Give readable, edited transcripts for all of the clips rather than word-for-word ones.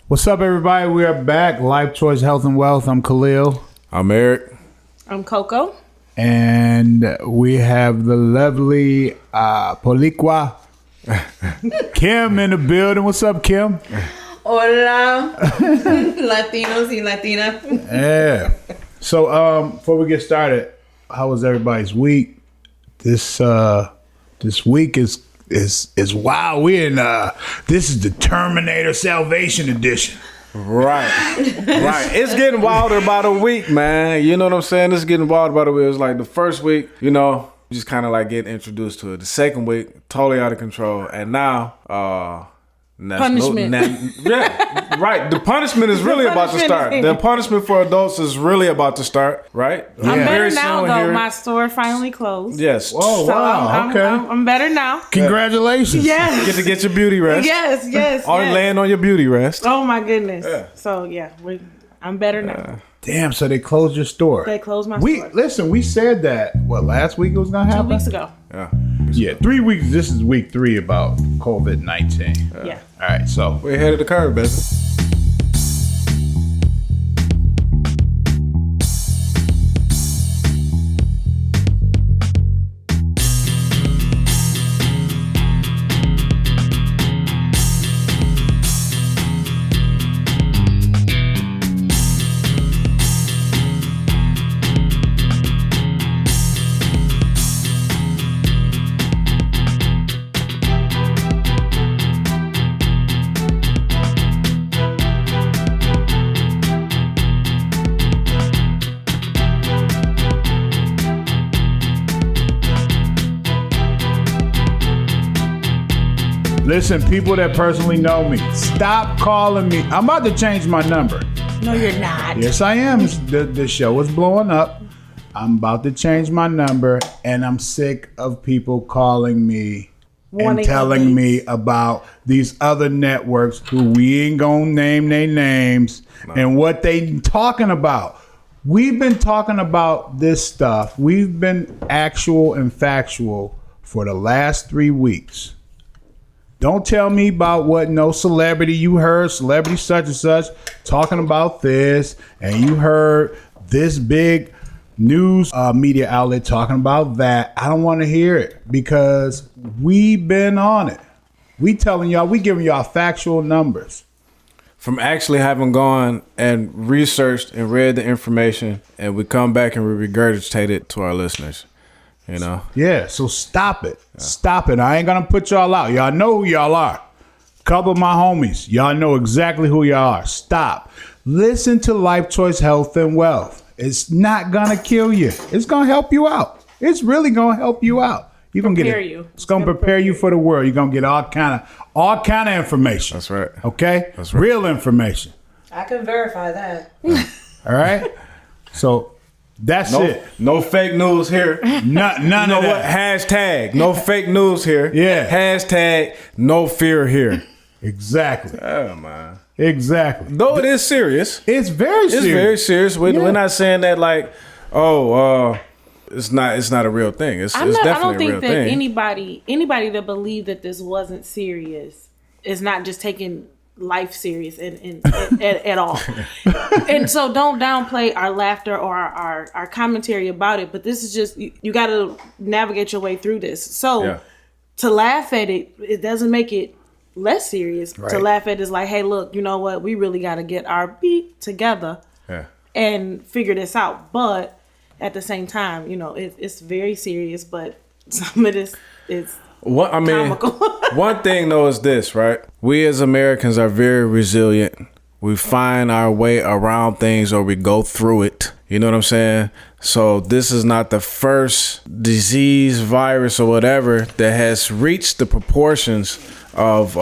What's up, everybody? We are back. Life Choice Health and Wealth. I'm Khalil. I'm Eric. I'm Coco. And we have the lovely Policua Kim in the building. What's up, Kim? Hola, Latinos y Latina. Yeah. So before we get started, how was everybody's week? This week is wild. We're in this is the Terminator Salvation Edition. Right. It's getting wilder by the week, man. You know what I'm saying? It's getting wilder by the week. It was like the first week, just kind of like getting introduced to it. The second week, totally out of control. And now, punishment. Right. The punishment is really about to start. The punishment for adults is really about to start, right? I'm better now, though. My store finally closed. Yes. Oh, So wow. Okay. I'm better now. Congratulations. Yes. Get to get your beauty rest. Yes. Or laying on your beauty rest. Oh, my goodness. Yeah. So, yeah, I'm better now. Damn, so they closed your store. They closed my store. Listen, we said that, last week it was going to happen? 2 weeks ago. Yeah. 3 weeks. This is week 3 about COVID-19. Yeah. All right, so. We're ahead of the curve, baby. Listen, people that personally know me, stop calling me. I'm about to change my number. No, you're not. Yes, I am. The show is blowing up. I'm about to change my number, and I'm sick of people calling me and telling me about these other networks who we ain't gonna name their names and what they talking about. We've been talking about this stuff. We've been actual and factual for the last 3 weeks. Don't tell me about what no celebrity you heard, celebrity such and such, talking about this, and you heard this big news media outlet talking about that. I don't want to hear it because we've been on it. We telling y'all, we giving y'all factual numbers. From actually having gone and researched and read the information, and we come back and we regurgitate it to our listeners. Yeah, so stop it. Yeah. Stop it. I ain't gonna put y'all out. Y'all know who y'all are. Couple of my homies. Y'all know exactly who y'all are. Stop. Listen to Life Choice Health and Wealth. It's not gonna kill you. It's gonna help you out. It's really gonna help you out. You're gonna get it. It's gonna prepare you for the world. You're gonna get all kind of information. That's right. Okay? That's right. Real information. I can verify that. All right? So that's it. No fake news here. None you know of what? that. Hashtag no fake news here. Yeah. Hashtag no fear here. Exactly. Oh, man. Exactly. Though it is serious. It's very serious. It's very serious. We're not saying that like, it's not a real thing. It's definitely a real thing. I don't think that anybody that believed that this wasn't serious is not just taking life serious at all. And so don't downplay our laughter or our commentary about it, but this is just you got to navigate your way through this. So to laugh at it doesn't make it less serious. Right. To laugh at it is like, hey, look, you know what, we really got to get our beat together and figure this out. But at the same time, it's very serious, but some of this is comical. One thing though is this, right? We as Americans are very resilient. We find our way around things or we go through it. You know what I'm saying? So this is not the first disease, virus, or whatever that has reached the proportions of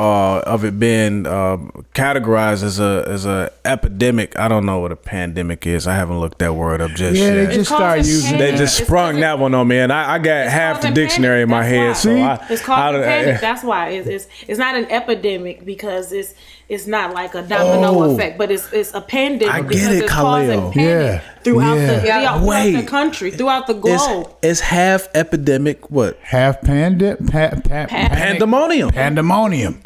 it being categorized as a epidemic. I don't know what a pandemic is. I haven't looked that word up just yet. They just started using. They just sprung that one on me, and I got half the dictionary in my head. So it's called a panic. That's why it's not an epidemic because it's not like a domino effect, but it's a pandemic. I get because it, it's causing Khalil. panic throughout throughout Wait. the country, throughout the globe. It's half epidemic. What? Half Pandemonium. Pandemonium.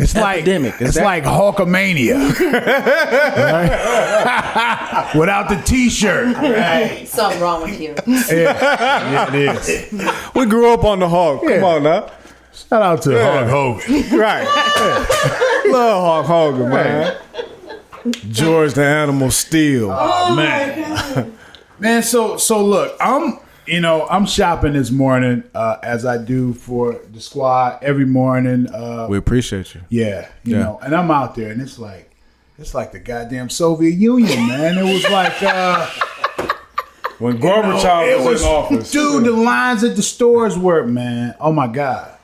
It's like epidemic. It's like Hulkamania. Right? Without the T-shirt. Right. Something wrong with you. Yeah, it is. we grew up on the Hulk. Come on now. Shout out to Hulk Hogan. Right. Love Hulk Hogan, man. George the Animal Steel. Oh man. Man, so look, I'm shopping this morning as I do for the squad every morning. We appreciate you. Yeah, you know, and I'm out there, and it's like the goddamn Soviet Union, man. It was like when Gorbachev was in office. Dude, the lines at the stores were, man. Oh my God.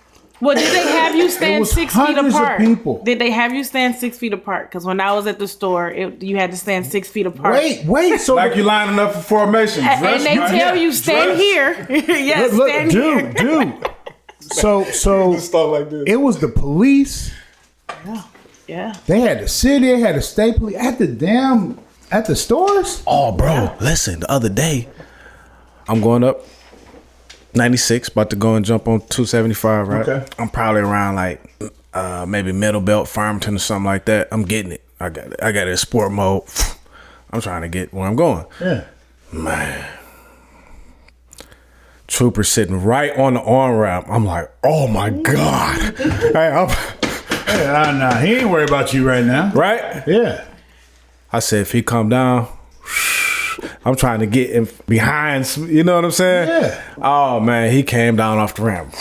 Well, did they have you stand was 6 feet hundreds of apart? people. Did they have you stand 6 feet apart? Because when I was at the store, you had to stand 6 feet apart. Wait. So Like you lining up for formation. And they tell you stand here. Yes, look, stand here. dude. So Stuff like this. it was the police. Yeah. They had the city. They had the state police at the stores. Oh, bro, listen, the other day, I'm going up 96, about to go and jump on 275, right? Okay. I'm probably around like maybe Middle Belt, Farmington or something like that. I'm getting it. I got it in sport mode. I'm trying to get where I'm going. Yeah. Man. Trooper sitting right on the on-ramp. I'm like, oh my God. Nah, he ain't worried about you right now. Right? Yeah. I said, if he come down, I'm trying to get in behind, you know what I'm saying? Yeah. Oh, man, he came down off the ramp.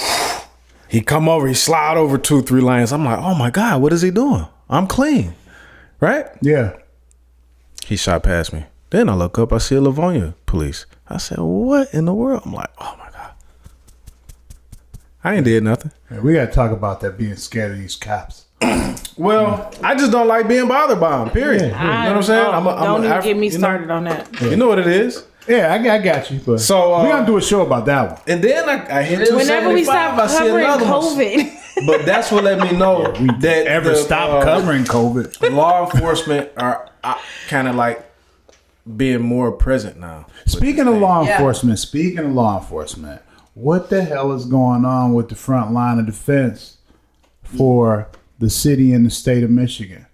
He come over, he slide over 2-3 lanes. I'm like, oh, my God, what is he doing? I'm clean, right? Yeah. He shot past me. Then I look up, I see a Livonia police. I said, what in the world? I'm like, oh, my God. I ain't did nothing. Man, we got to talk about that being scared of these cops. Well, I just don't like being bothered by them, period. You know what I'm saying? Don't even get me started on that. You know what it is? Yeah, I got you. But So, we're going to do a show about that one. And then I hit 275. Whenever we stop I see covering another one. COVID. But that's what let me know that Ever stop covering COVID. law enforcement are kind of like being more present now. Speaking of law enforcement, what the hell is going on with the front line of defense for the city and the state of Michigan?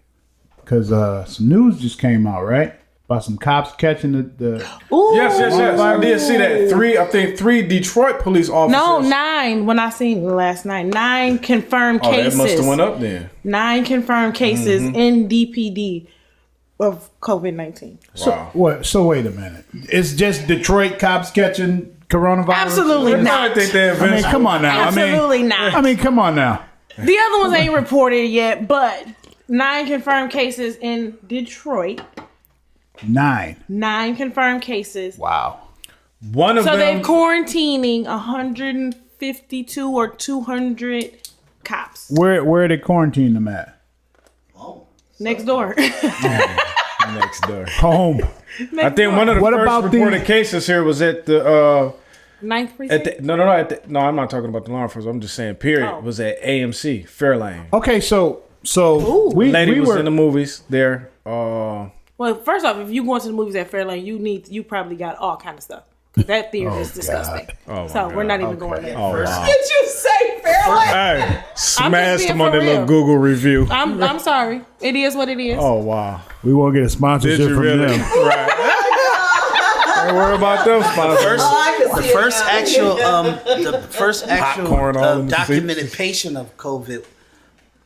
Because some news just came out, right? About some cops catching the Ooh. Yes. I did see that. Three Detroit police officers. No, 9 when I seen it last night. 9 confirmed Oh, cases. that must have went up then. 9 confirmed cases in DPD of COVID-19. Wow. So wait a minute. It's just Detroit cops catching coronavirus? Absolutely not. I think they I mean, come on now. Absolutely not. I mean, come on now. The other ones ain't reported yet, but 9 confirmed cases in Detroit. 9. 9 confirmed cases. Wow. One of So them. they're quarantining 152 or 200 cops Where they quarantine them at? next door. next door. Home. I think one of the What first about reported cases here was at the 9th precinct. no, I'm not talking about the law enforcement. I'm just saying. Period. Oh. Was at AMC Fairlane. Okay, so we Lady was were in the movies there. Well, first off, if you going to the movies at Fairlane, you probably got all kind of stuff. 'Cause that theater is disgusting. Oh, my So God. we're not even going there. Oh wow. Did you say Fairlight? Hey, smashed being him on for that little real. Google review. I'm sorry. It is what it is. Oh wow. we won't get a Did sponsorship you from really? them. Right. Don't worry about them sponsors. The The first actual Popcorn all in the documented patient of COVID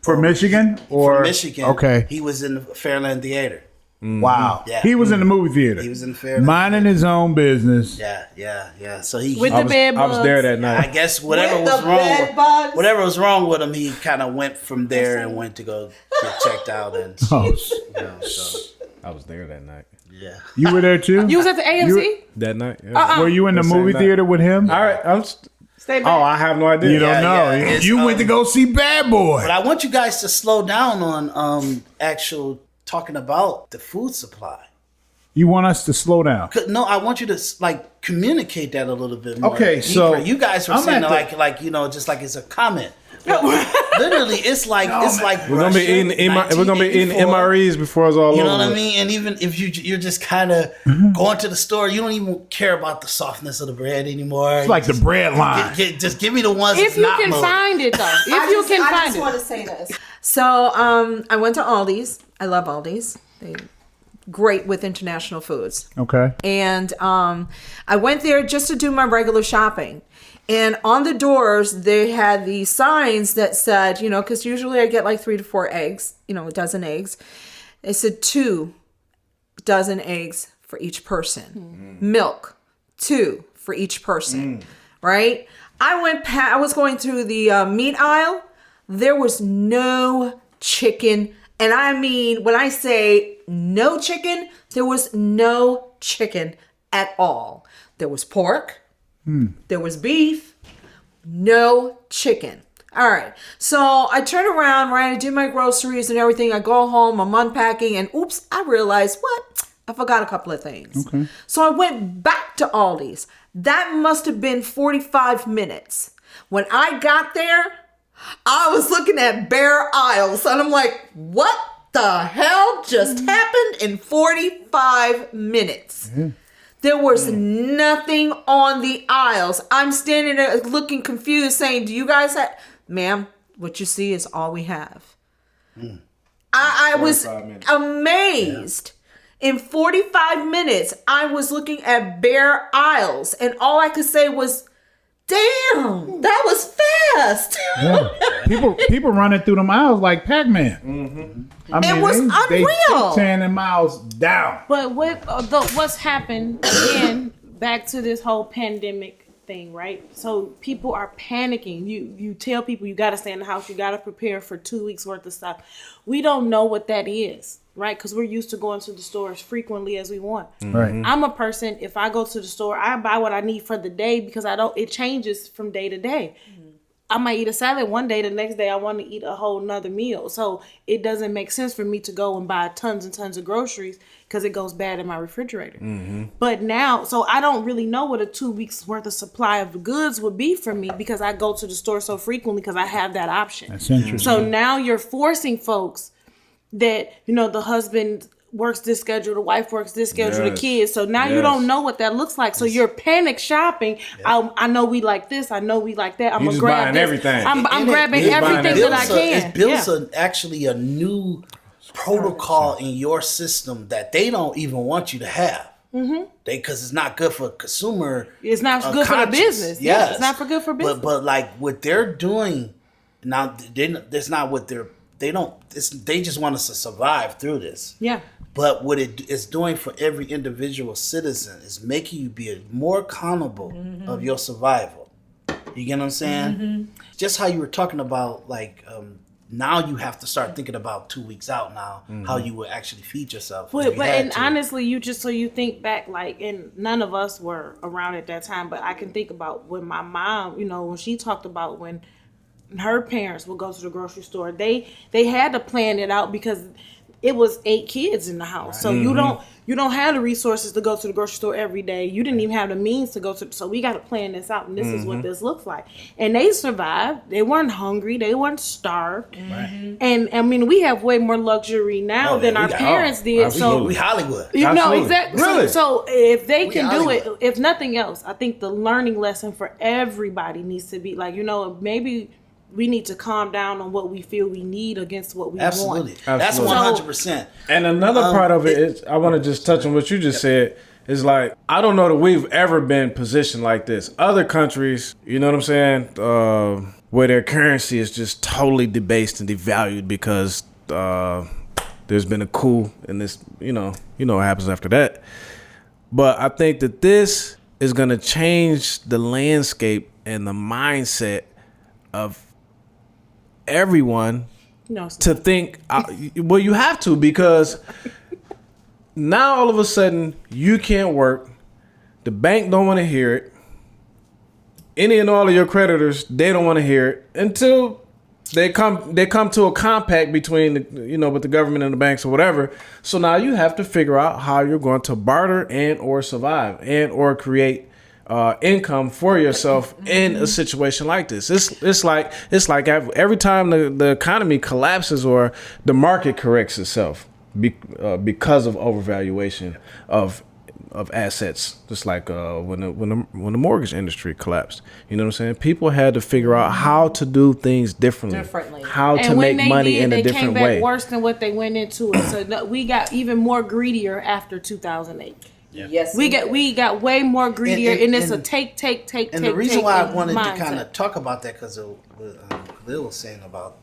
For Michigan or from Michigan. Okay. He was in the Fairland Theater. Wow. Yeah. He was in the movie theater. He was in the Fairland. minding his own business. Yeah. So he With I the bed was there that I night. guess whatever With was the wrong bed bugs? whatever was wrong with him, he kind of went from there and went to go get checked out and Oh, so I was there that night. yeah. you were there too? You was at the AMC? That night. Yeah. Were you in the The same movie night. theater with him? All right. Stay back. Oh, I have no idea. You don't Yeah, know. yeah, it's, You went to go see Bad Boy. But I want you guys to slow down on actual talking about the food supply. You want us to slow down? No, I want you to like communicate that a little bit more. Okay, deeper. so you guys were I'm saying at the- like just like it's a comment. Literally, it's like We're gonna be eating MREs before it's all You over. know what I with. mean? And even if you're just kind of going to the store, you don't even care about the softness of the bread anymore. it's like the bread line. Just give me the ones If that's you not can loaded. find it though, if I you just, can I find just it. want to say this. So I went to Aldi's. I love Aldi's. They great with international foods. Okay. And I went there just to do my regular shopping. And on the doors, they had these signs that said, because usually I get like 3 to 4 eggs, a dozen eggs. It said 2 dozen eggs for each person. Milk, 2 for each person. Right? I was going through the meat aisle. There was no chicken. And I mean, when I say no chicken, there was no chicken at all. There was pork. There was beef. No chicken. All right. So I turn around, right? I do my groceries and everything. I go home. I'm unpacking. And oops, I realized what? I forgot a couple of things. Okay. So I went back to Aldi's. That must have been 45 minutes. When I got there, I was looking at bare aisles. And I'm like, what the hell just happened in 45 minutes? There was nothing on the aisles. I'm standing there looking confused saying, do you guys have... Ma'am, what you see is all we have. I was 45 minutes. amazed. In 45 minutes, I was looking at bare aisles. And all I could say was, damn, that was fast. Yeah. People running through them aisles like Pac-Man. I mean, It was they unreal. tearing them aisles down. But what's happened again? Back to this whole pandemic thing, right? So people are panicking. You tell people you got to stay in the house. You got to prepare for 2 weeks worth of stuff. We don't know what that is, right? Because we're used to going to the store as frequently as we want. Right. I'm a person. If I go to the store, I buy what I need for the day because it changes from day to day. I might eat a salad one day, the next day I want to eat a whole nother meal. So it doesn't make sense for me to go and buy tons and tons of groceries because it goes bad in my refrigerator. But now, so I don't really know what a 2 weeks worth of supply of goods would be for me because I go to the store so frequently because I have that option. That's interesting. So now you're forcing folks that, the husband works this schedule, the wife works this schedule, the Yes. kids. So now you Yes. don't know what that looks like. So you're panic shopping. I know we like this. I know we like that. I'm You gonna just grab buying this. everything. I'm And grabbing it everything that I can. It builds Yeah. actually a new protocol in your system that they don't even want you to have. Because it's not good for consumer. It's not good for the conscience. business. Yeah, it's not for good for business. But like what they're doing now, that's not what they don't. They just want us to survive through this. Yeah. But what it is doing for every individual citizen is making you be more accountable of your survival. You get what I'm saying? Just how you were talking about, like, now you have to start thinking about 2 weeks out now, how you will actually feed yourself. if you But had and to. honestly, you think back, like, and none of us were around at that time, but I can think about when my mom, when she talked about when her parents would go to the grocery store, they had to plan it out because it was 8 kids in the house. So you don't have the resources to go to the grocery store every day. You didn't even have the means to go to. So we got to plan this out, and this is what this looks like. And they survived. They weren't hungry. They weren't starved. And I mean, we have way more luxury now Oh, than yeah, our we got- parents did. So we Hollywood. you know Absolutely. exactly. Really? So if they can do it, Hollywood. if nothing else, I think the learning lesson for everybody needs to be like, maybe we need to calm down on what we feel we need against what we Absolutely. want. That's Absolutely. 100%. And another part of it is, I want to just touch on what you just said, is like, I don't know that we've ever been positioned like this. Other countries, you know what I'm saying, where their currency is just totally debased and devalued because there's been a coup and this, you know what happens after that. But I think that this is going to change the landscape and the mindset of everyone No, it's to think, well, you have to, because now all of a sudden you can't work. The bank don't want to hear it. Any and all of your creditors, they don't want to hear it until They come to a compact between with the government and the banks or whatever. So now you have to figure out how you're going to barter and or survive and or create income for yourself in a situation like this. It's like every time the economy collapses or the market corrects itself because of overvaluation of assets, just like when the mortgage industry collapsed. You know what I'm saying? People had to figure out how to do things differently. How to make money in a different way. They came back worse than what they went into it. So we got even more greedier after 200008. Yeah. Yes, we got way more greedier, and it's a take. And the reason why I wanted to kind of talk about that because Khalil was saying about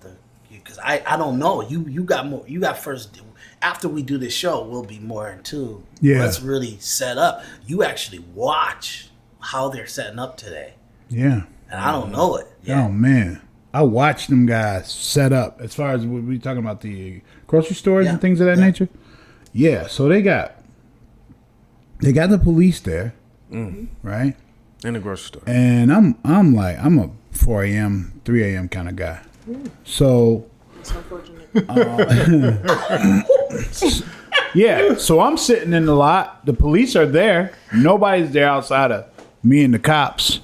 because I don't know, you got first. After we do this show, we'll be more into let's really set up. You actually watch how they're setting up today. Yeah. And I don't know it. Yeah. Oh, man. I watched them guys set up as far as what we talking about, the grocery stores and things of that nature. Yeah. So they got the police there, right? In the grocery store. And I'm a 4 a.m., 3 a.m. kind of guy. So It's unfortunate. yeah, so I'm sitting in the lot. The police are there. Nobody's there outside of me and the cops.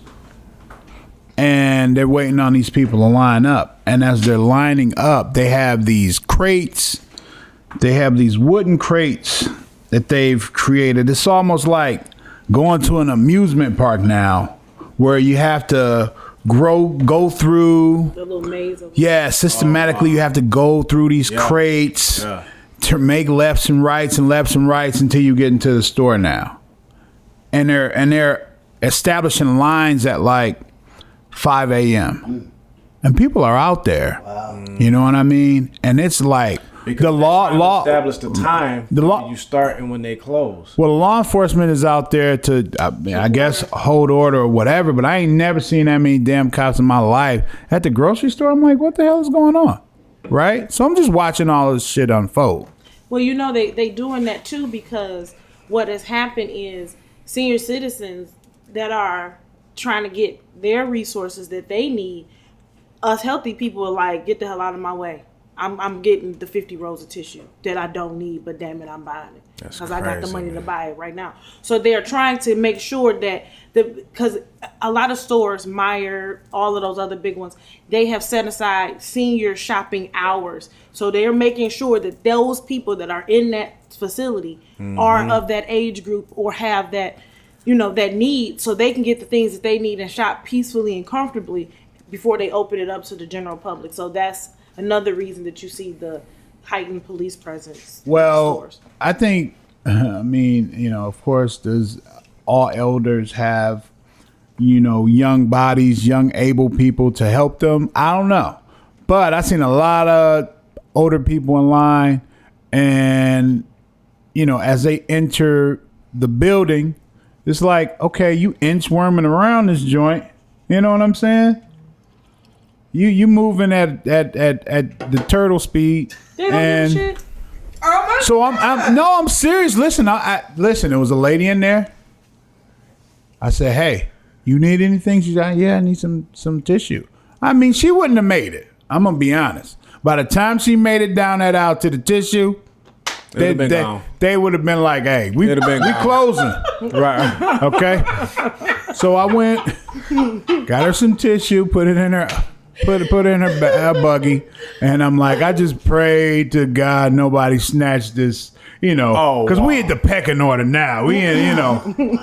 And they're waiting on these people to line up. And as they're lining up, they have these crates. They have these wooden crates that they've created. It's almost like going to an amusement park now, where you have to go through The little maze of systematically you have to go through these crates to make lefts and rights until you get into the store now. And they're establishing lines at like 5 a.m. And people are out there. Wow. You know what I mean? And it's like because the law establish the time you start and when they close. Well, law enforcement is out there to, I guess, hold order or whatever. But I ain't never seen that many damn cops in my life at the grocery store. I'm like, what the hell is going on, right? So I'm just watching all this shit unfold. Well, they doing that too because what has happened is senior citizens that are trying to get their resources that they need. Us healthy people are like, get the hell out of my way. I'm getting the 50 rolls of tissue that I don't need, but damn it, I'm buying it because I got the money to buy it right now. So they're trying to make sure that because a lot of stores, Meijer, all of those other big ones, they have set aside senior shopping hours. So they're making sure that those people that are in that facility are of that age group or have that, that need, so they can get the things that they need and shop peacefully and comfortably before they open it up to the general public. So that's another reason that you see the heightened police presence. Well, I think, of course, there's all elders have, young bodies, young able people to help them. I don't know. But I've seen a lot of older people in line and, as they enter the building, it's like, okay, you inchworming around this joint. You know what I'm saying? You moving at the turtle speed, They don't give a shit. So I'm serious. Listen, listen. There was a lady in there. I said, "Hey, you need anything?" She's like, "Yeah, I need some tissue." I mean, she wouldn't have made it. I'm gonna be honest. By the time she made it down that aisle to the tissue, they would have been like, "Hey, we closing." Right. Okay. So I went, got her some tissue, put it in her buggy, and I'm like, I just prayed to God nobody snatched this, because we at the pecking order now. We in,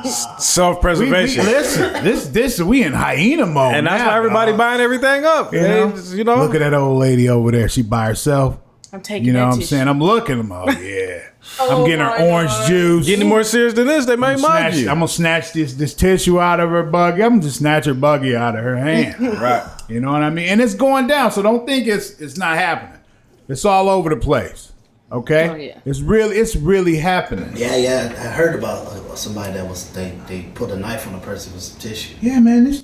self-preservation. Listen, we in hyena mode, and that's now, why everybody buying everything up. Look at that old lady over there. She by herself. I'm taking. You know that what I'm tissue. saying? I'm looking at them. Oh yeah. I'm getting her orange juice. Getting more serious than this, they might mind you. I'm gonna snatch this tissue out of her buggy. I'm gonna just snatch her buggy out of her hand. Right. You know what I mean? And it's going down, so don't think it's not happening. It's all over the place. Okay? Oh, yeah. It's really happening. Yeah. I heard about somebody that was they put a knife on a person with some tissue. Yeah, man.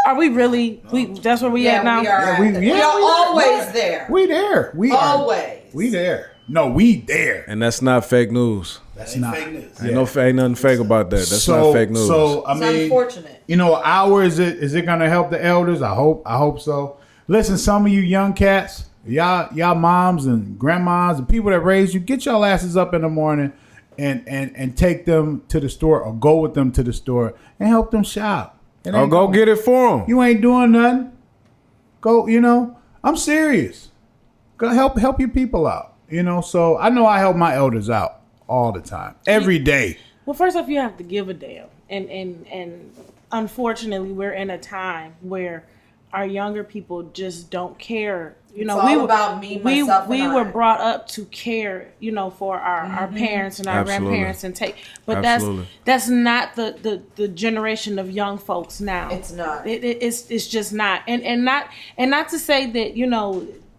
Are we really? That's where we at now. We are. We are always there. We there. We always. We there. No, we there. And that's not fake news. That's not fake news. Ain't nothing fake about that. That's not fake news. So I It's mean, unfortunate. Is it gonna help the elders? I hope so. Listen, some of you young cats, y'all moms and grandmas and people that raised you, get y'all asses up in the morning and take them to the store or go with them to the store and help them shop. Or go get it for them. You ain't doing nothing. Go, I'm serious. Go help your people out. So I know I help my elders out all the time, every day. Well, first off, you have to give a damn. And unfortunately, we're in a time where our younger people just don't care. It's all about me, myself, we and were I. brought up to care, for our parents and our Absolutely. grandparents and take. But Absolutely. that's not the generation of young folks now. It's not. It's just not. And not to say that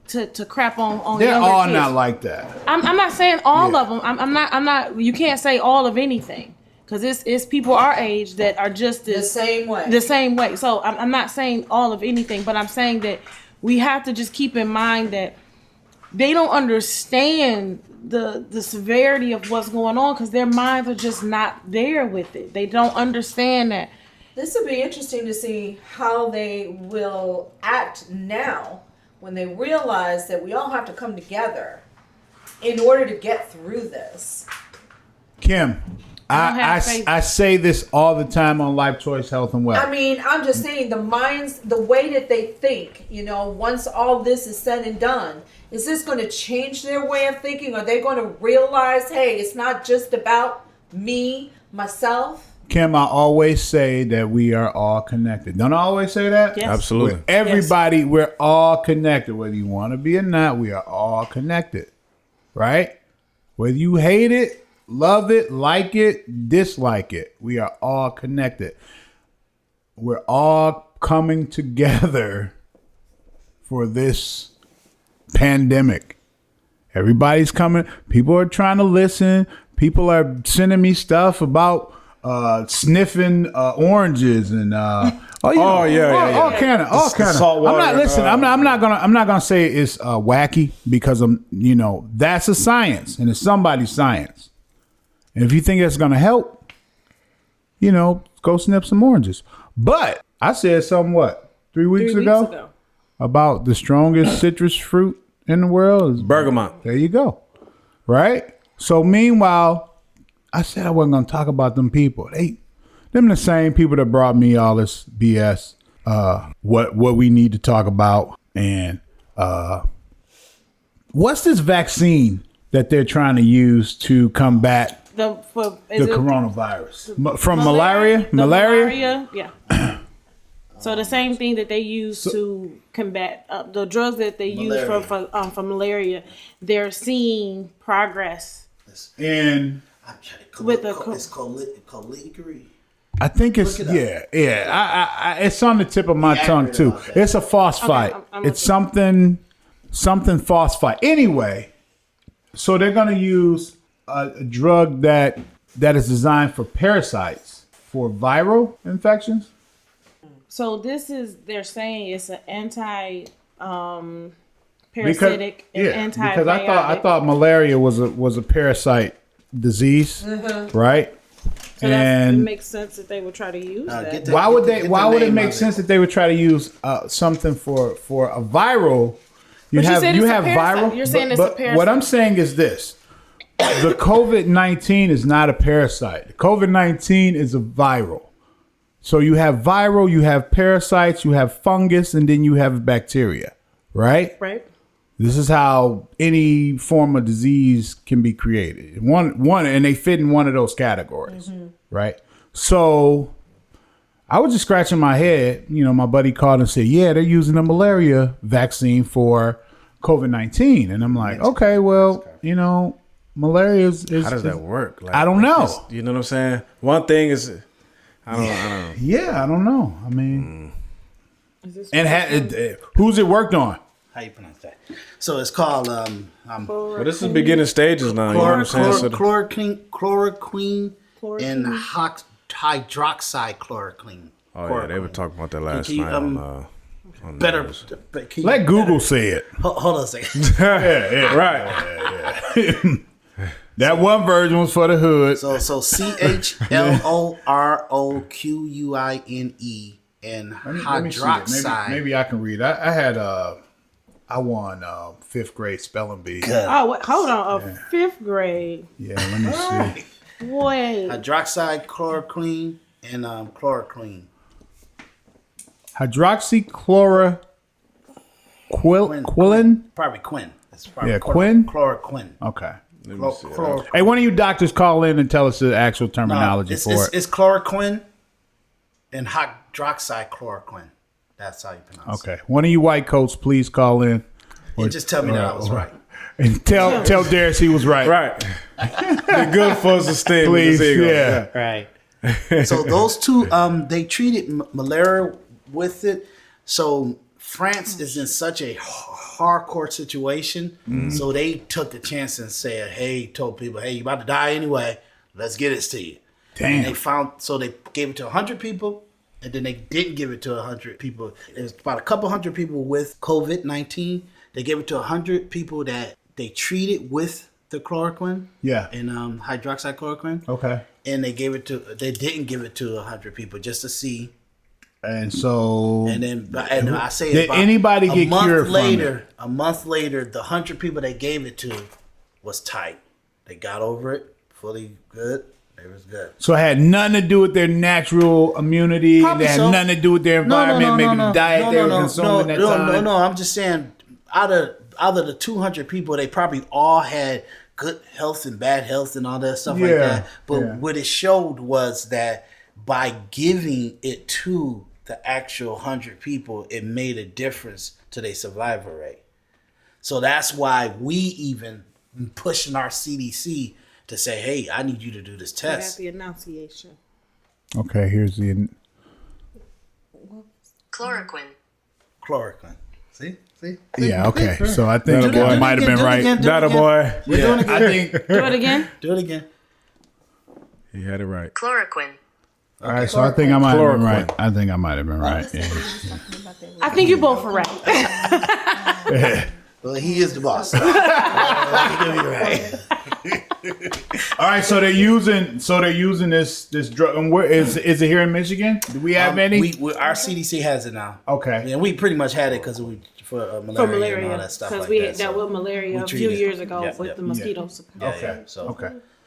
to crap on They're younger all kids. not like that. I'm not saying all of them. I'm not. You can't say all of anything because it's people our age that are just The same way. the same way. So I'm not saying all of anything, but I'm saying that we have to just keep in mind that they don't understand the severity of what's going on because their minds are just not there with it. They don't understand that. This would be interesting to see how they will act now when they realize that we all have to come together in order to get through this. Kim, I say this all the time on Life Choice Health and Wealth. I mean, I'm just saying the way that they think, once all this is said and done, is this going to change their way of thinking? Are they going to realize, hey, it's not just about me, myself? Kim, I always say that we are all connected. Don't I always say that? Yes. Absolutely. With everybody, we're all connected. Whether you want to be or not, we are all connected. Right? Whether you hate it, love it, like it, dislike it, we are all connected. We're all coming together for this pandemic. Everybody's coming. People are trying to listen. People are sending me stuff about sniffing oranges and all kind of Salt water, I'm not listening. I'm not gonna say it's wacky because that's a science and it's somebody's science. And if you think that's gonna help, go snip some oranges. But I said something 3 weeks ago about the strongest citrus fruit in the world is Bergamot. There you go. Right? So meanwhile, I said I wasn't going to talk about them people. Them the same people that brought me all this BS. What we need to talk about. And what's this vaccine that they're trying to use to combat the coronavirus? From malaria? Malaria, yeah. So the same thing that they use to combat the drugs that they use for malaria, they're seeing progress. And it's Coligri. I think it's it's on the tip of my tongue too. It's a phosphite. Okay, it's something phosphite. Anyway, so they're gonna use a drug that is designed for parasites for viral infections. So they're saying it's an parasitic and antibiotic. Because I thought malaria was a parasite disease, right? So it makes sense that they would try to use that. Why would it make sense that they would try to use something for a viral? You have viral. You're saying it's a parasite. What I'm saying is this: the COVID-19 is not a parasite. The COVID-19 is a viral. So you have viral, you have parasites, you have fungus, and then you have bacteria, right? Right. This is how any form of disease can be created. One, and they fit in one of those categories, right? So I was just scratching my head. My buddy called and said, "Yeah, they're using a malaria vaccine for COVID-19," and I'm like, "Okay, well, malaria is how does that work? I don't know. You know what I'm saying? One thing is, I don't know. Yeah, I don't know. I mean, who's it worked on? How you pronounce that? So it's called Well, this is beginning stages now. You know what I'm saying? So chloroquine and hydroxychloroquine. oh yeah, they were talking about that last night on better. news. Let Google say it. Hold on a second. Yeah, right. That one version was for the hood. So CHLOROQUINE and Let me see it. hydroxide. Maybe I can read. I won 5th grade spelling bee. Oh, wait, hold on. 5th grade. Yeah, let me see. Wait. Hydroxide, chloroquine, and chloroquine. Hydroxychloroquine. Probably quin. It's probably quin? Chloroquine. Okay. Chloroquine. Hey, one of you doctors call in and tell us the actual terminology for it. It's chloroquine and hydroxychloroquine. That's how you pronounce it. Okay. One of you white coats, please call in. And just tell me that I was right. And tell Darius he was right. Right. The good folks are staying. Please, yeah. Right. So those two, they treated malaria with it. So France is in such a hardcore situation. So they took the chance and said, told people, hey, you about to die anyway. Let's get this to you. Damn. And they gave it to 100 people. And then they didn't give it to 100 people. There's about a couple hundred people with COVID-19. They gave it to 100 people that they treated with the chloroquine. Yeah. And hydroxychloroquine. Okay. And they didn't give it to 100 people just to see. And so. And I say did about anybody get cured from it? A month later, the 100 people they gave it to was tight. They got over it, fully good. It was good. So it had nothing to do with their natural immunity. Probably It had so. nothing to do with their environment, maybe the diet they were consuming that time. No. I'm just saying, out of the 200 people, they probably all had good health and bad health and all that stuff like that. But what it showed was that by giving it to the actual 100 people, it made a difference to their survival rate. So that's why we even pushing our CDC to say, hey, I need you to do this test. That's the enunciation. Okay, here's the. Chloroquine. See? Yeah, okay. So I think That boy might have been right. That a boy. We're doing it again. I think. Do it again. Do it again. He had it right. Chloroquine. All right, so I think I might have been right. I think I might have been right. Yeah. I think you both were right. Well, he is the boss. He could be right. All right, so they're using this drug. And where is it here in Michigan? Do we have any? Our CDC has it now. Okay. And we pretty much had it because for malaria and all that stuff because like we that. had dealt with malaria a few treated it. years ago Yep, with yep. the mosquitoes. Okay.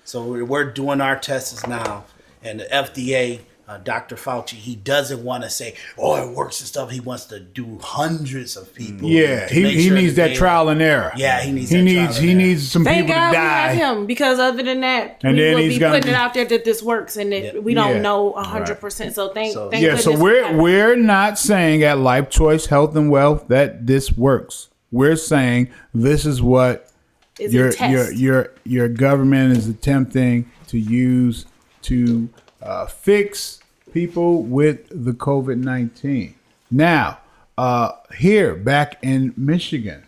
So we're doing our tests now, and the FDA, Dr. Fauci, he doesn't want to say, "Oh, it works" and stuff. He wants to do hundreds of people. Yeah, to make he sure needs that they- trial and error. Yeah, he needs. He needs some Thank people God to we have die. him, because other than that, And we then would he's be gonna putting be- it out there that this works, and that we don't Yeah. know 100%. So thank So- thank Yeah, so goodness we have him. we're not saying at Life Choice Health and Wealth that this works. We're saying this is what Is a test. your government is attempting to use to fix people with the COVID-19. Now, here back in Michigan,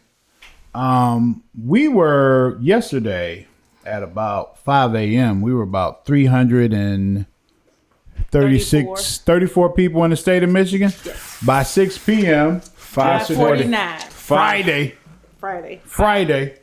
we were yesterday at about 5 a.m. We were about 34 people in the state of Michigan. By 6 p.m. 5:49. Friday. 5:49.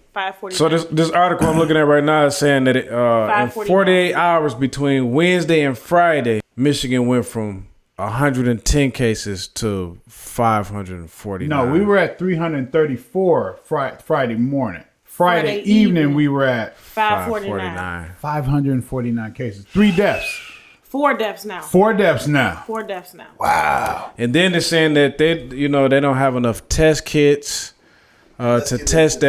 So this article I'm looking at right now is saying that in 48 hours between Wednesday and Friday, Michigan went from 110 cases to 549. No, we were at 334 Friday morning. Friday evening, we were at 549. 549 cases. 3 deaths. 4 deaths now. 4 deaths now. 4 deaths now. Wow. And then they're saying that they don't have enough test kits to test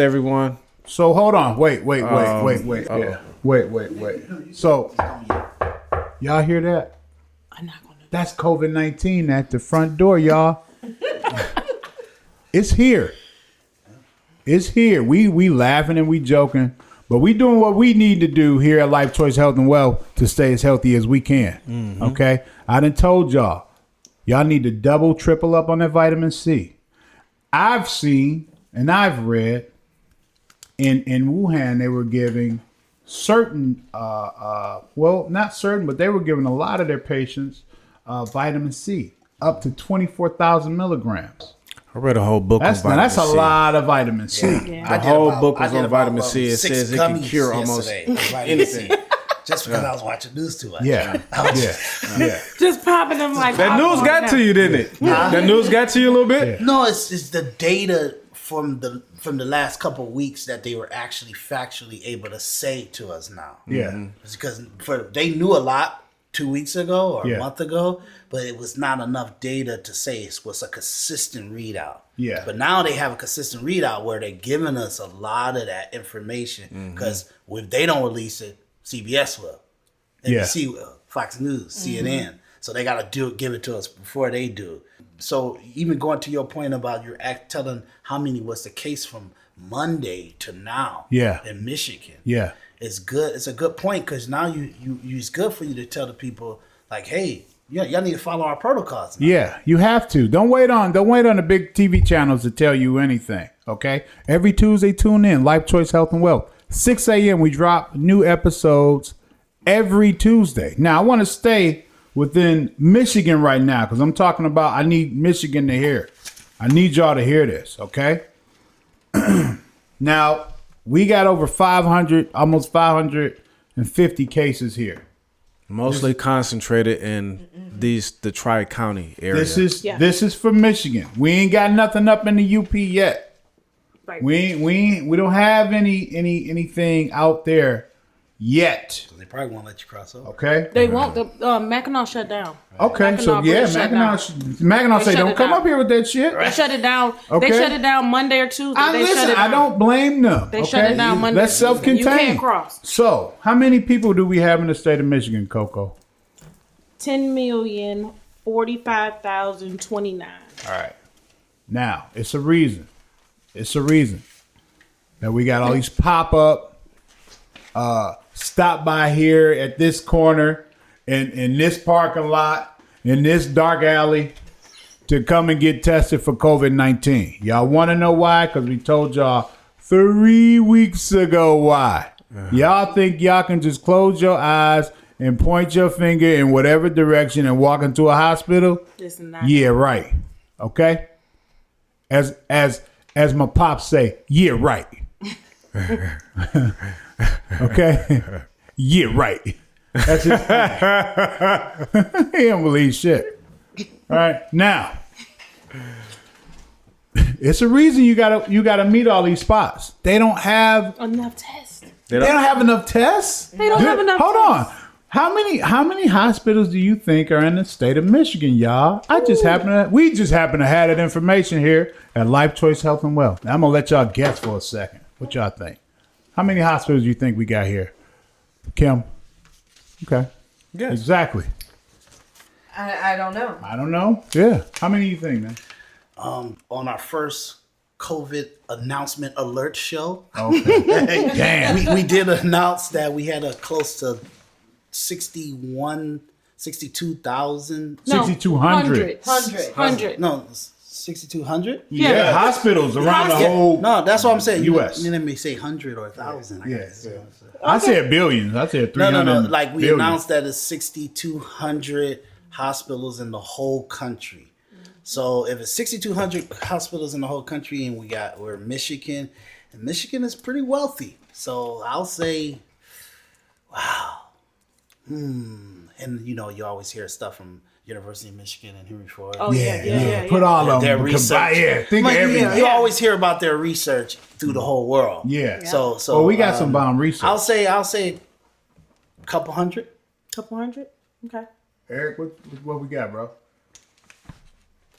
everyone. So hold on. Wait. Yeah. Wait. So y'all hear that? I'm not going to. That's COVID-19 at the front door, y'all. It's here. It's here. We laughing and we joking, but we doing what we need to do here at Life Choice Health and Wealth to stay as healthy as we can. Mm-hmm. Okay? I done told y'all need to double, triple up on that vitamin C. I've seen and I've read in Wuhan they were giving certain, not certain, but they were giving a lot of their patients vitamin C up to 24,000 milligrams. I read a whole book on vitamin That's C. a lot of vitamin C. Yeah. The whole book was on vitamin C. It says it can cure almost anything. Just because I was watching news too much. Yeah. Yeah. Just popping them like That news got to you, didn't it? That news got to you a little bit? No, it's the data from the last couple of weeks that they were actually factually able to say to us now. Yeah. It's because they knew a lot 2 weeks ago or Yeah. a month ago, but it was not enough data to say it was a consistent readout. Yeah. But now they have a consistent readout where they're giving us a lot of that information because if they don't release it, CBS will. NBC will. Fox News, CNN. So they got to give it to us before they do. So even going to your point about your act telling how many was the case from Monday to now in Michigan. Yeah. It's good. It's a good point because now it's good for you to tell the people like, hey, y'all need to follow our protocols now. Yeah, you have to. Don't wait on the big TV channels to tell you anything. Okay? Every Tuesday, tune in. Life Choice Health and Wealth. 6 a.m. we drop new episodes every Tuesday. Now I want to stay within Michigan right now because I'm talking about I need Michigan to hear. I need y'all to hear this, okay? Now, we got over 500, almost 550 cases here. Mostly concentrated in the Tri-County area. This is for Michigan. We ain't got nothing up in the UP yet. Right. We don't have anything out there yet. They probably won't let you cross over. Okay. They won't. The Mackinac shut down. Okay. So yeah, Mackinac say shut don't it come down. up here with that shit. They shut it down. Okay. They shut it down Monday or Tuesday. I They shut listen. it down. I don't blame them. They shut it down Monday. That's self-contained. You can't cross. So, how many people do we have in the state of Michigan, Coco? 10,045,029. All right. Now, it's a reason. It's a reason that we got all these pop-up, stop by here at this corner, in this parking lot, in this dark alley, to come and get tested for COVID-19. Y'all want to know why? Because we told y'all 3 weeks ago why. Y'all think y'all can just close your eyes and point your finger in whatever direction and walk into a hospital? This is not. Yeah, right. Okay? As my pops say, yeah, right. Okay? Yeah, right. That's his he don't believe shit. All right. Now, it's a reason you gotta meet all these spots. They don't have Enough tests. they don't have enough tests. They don't have enough Hold tests. on. How many hospitals do you think are in the state of Michigan, y'all? We just happen to have that information here at Life Choice Health and Wealth. Now, I'm gonna let y'all guess for a second. What y'all think? How many hospitals do you think we got here? Kim? Okay. Yes. Exactly. I don't know. I don't know. Yeah. How many do you think, man? On our first COVID announcement alert show, Okay. Damn. we did announce that we had a close to 62,000. No, 6,200. 100. No, 6,200. Yeah, hospitals around the whole. No, that's what I'm saying. US. You let me say 100 or 1,000. I said billions. I said 300. No. Like we billion. announced that it's 6,200 hospitals in the whole country. So if it's 6,200 hospitals in the whole country, and we're Michigan, and Michigan is pretty wealthy. So I'll say, wow. And you always hear stuff from University of Michigan and Henry Ford. Oh yeah. Put all of Their them. research. Think of everything. You always hear about their research through the whole world. Yeah. So Well, we got some bomb research. I'll say a couple hundred. Couple hundred. Okay. Eric, what we got, bro?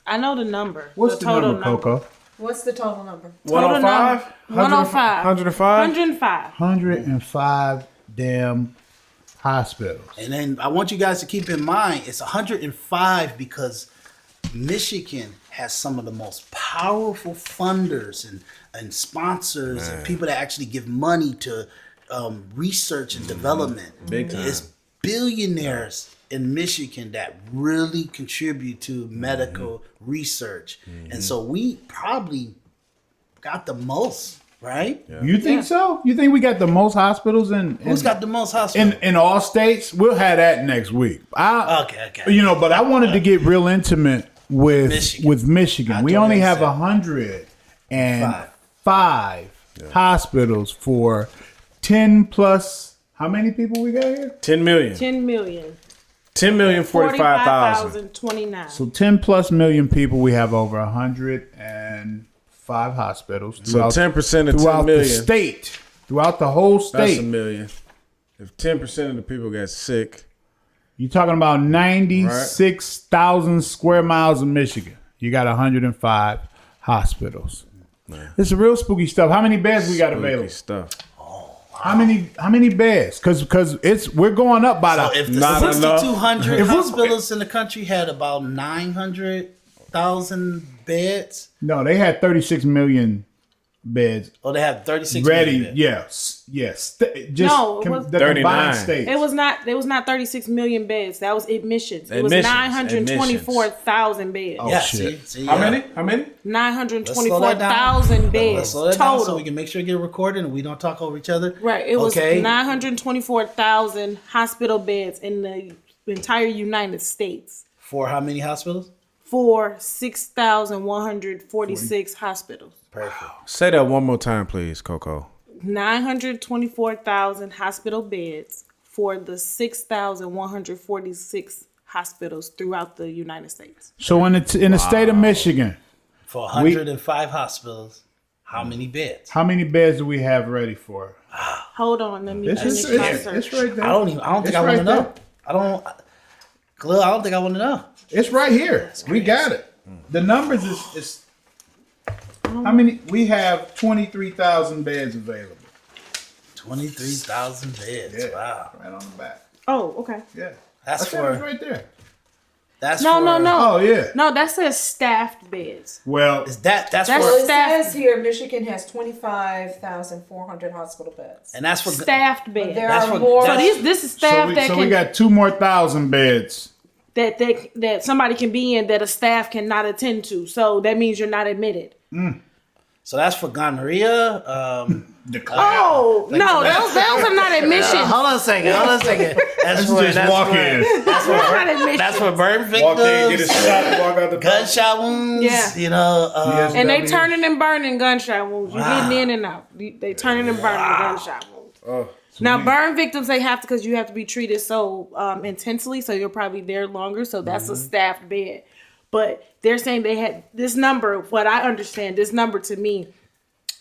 I know the number. What's the total number, Coco? What's the total number? 105? 105. 105? 105. 105 damn hospitals. And then I want you guys to keep in mind it's 105 because Michigan has some of the most powerful funders and sponsors and people that actually give money to research and development. Big time. It's billionaires in Michigan that really contribute to medical research. And so we probably got the most, right? Yeah. You think so? You think we got the most hospitals in Who's got the most hospitals? in all states? We'll have that next week. Okay. But I wanted to get real intimate with Michigan. I We totally only have understand. 105 hospitals for 10 plus How many people we got here? 10 million. 10 million. 10 million 45,000. 29. So 10 plus million people. We have over 105 hospitals. So 10% of 10 throughout the million. state. Throughout the whole That's state. a million. If 10% of the people got sick, You're talking about 96,000 square miles of Michigan. You got 105 hospitals. It's real spooky stuff. How many beds we got spooky available? stuff. How many beds? Because we're going up by So the if the Not 6,200 If we- hospitals in the country had about 900,000 beds, no, they had 36 million beds or they have 36 ready. million beds. Yes. Just No, it was the 39. combined states. It was not 36 million beds. That was admissions. It was Admissions. 924,000 beds. Oh, Yeah, shit. see, How yeah. many? How many? 924,000 Let's beds slow that down so total. we can make sure it get recorded and we don't talk over each other. Right. It was Okay. 924,000 hospital beds in the entire United States For how many hospitals? for 6,146 hospitals. Perfect. Say that one more time, please, Coco. 924,000 hospital beds for the 6,146 hospitals throughout the United States. So in the state of Michigan, For 105 hospitals, how many beds? how many beds do we have ready for? Hold on, let me It's, finish it's, my it's, search. it's right there. I don't think It's I want to right know. there. Khalil, I don't think I want to know. It's right here. We got it. The numbers is how many? We have 23,000 beds available. 23,000 beds. Yeah. Wow. Right on the back. Oh, okay. Yeah. That's I said it's for right there. that's No, for, no, no. Oh yeah. No, that says staffed beds. Well, Is that's That's- for Well, it Staff- says here Michigan has 25,400 hospital beds. and that's for Staffed But beds. there That's are what- more. So that's- this is so staff we, that so can we got 2 more thousand beds. that somebody can be in that a staff cannot attend to. So that means you're not admitted. so that's for gonorrhea. Oh no, those are not admissions. Hold on a second. That's for Just walk in. That's for Not admissions. that's for burn Walk in, get a victims, shot, and walk out the gunshot wounds. Yeah. You know. Yes. And they W. turning and burning gunshot wounds. You Wow. getting in and out. They turning and burning gunshot wounds. Oh, Now, burn victims, they have to, because you have to be treated so intensely, so you're probably there longer. So that's a staffed bed. But they're saying they had this number. What I understand, this number to me,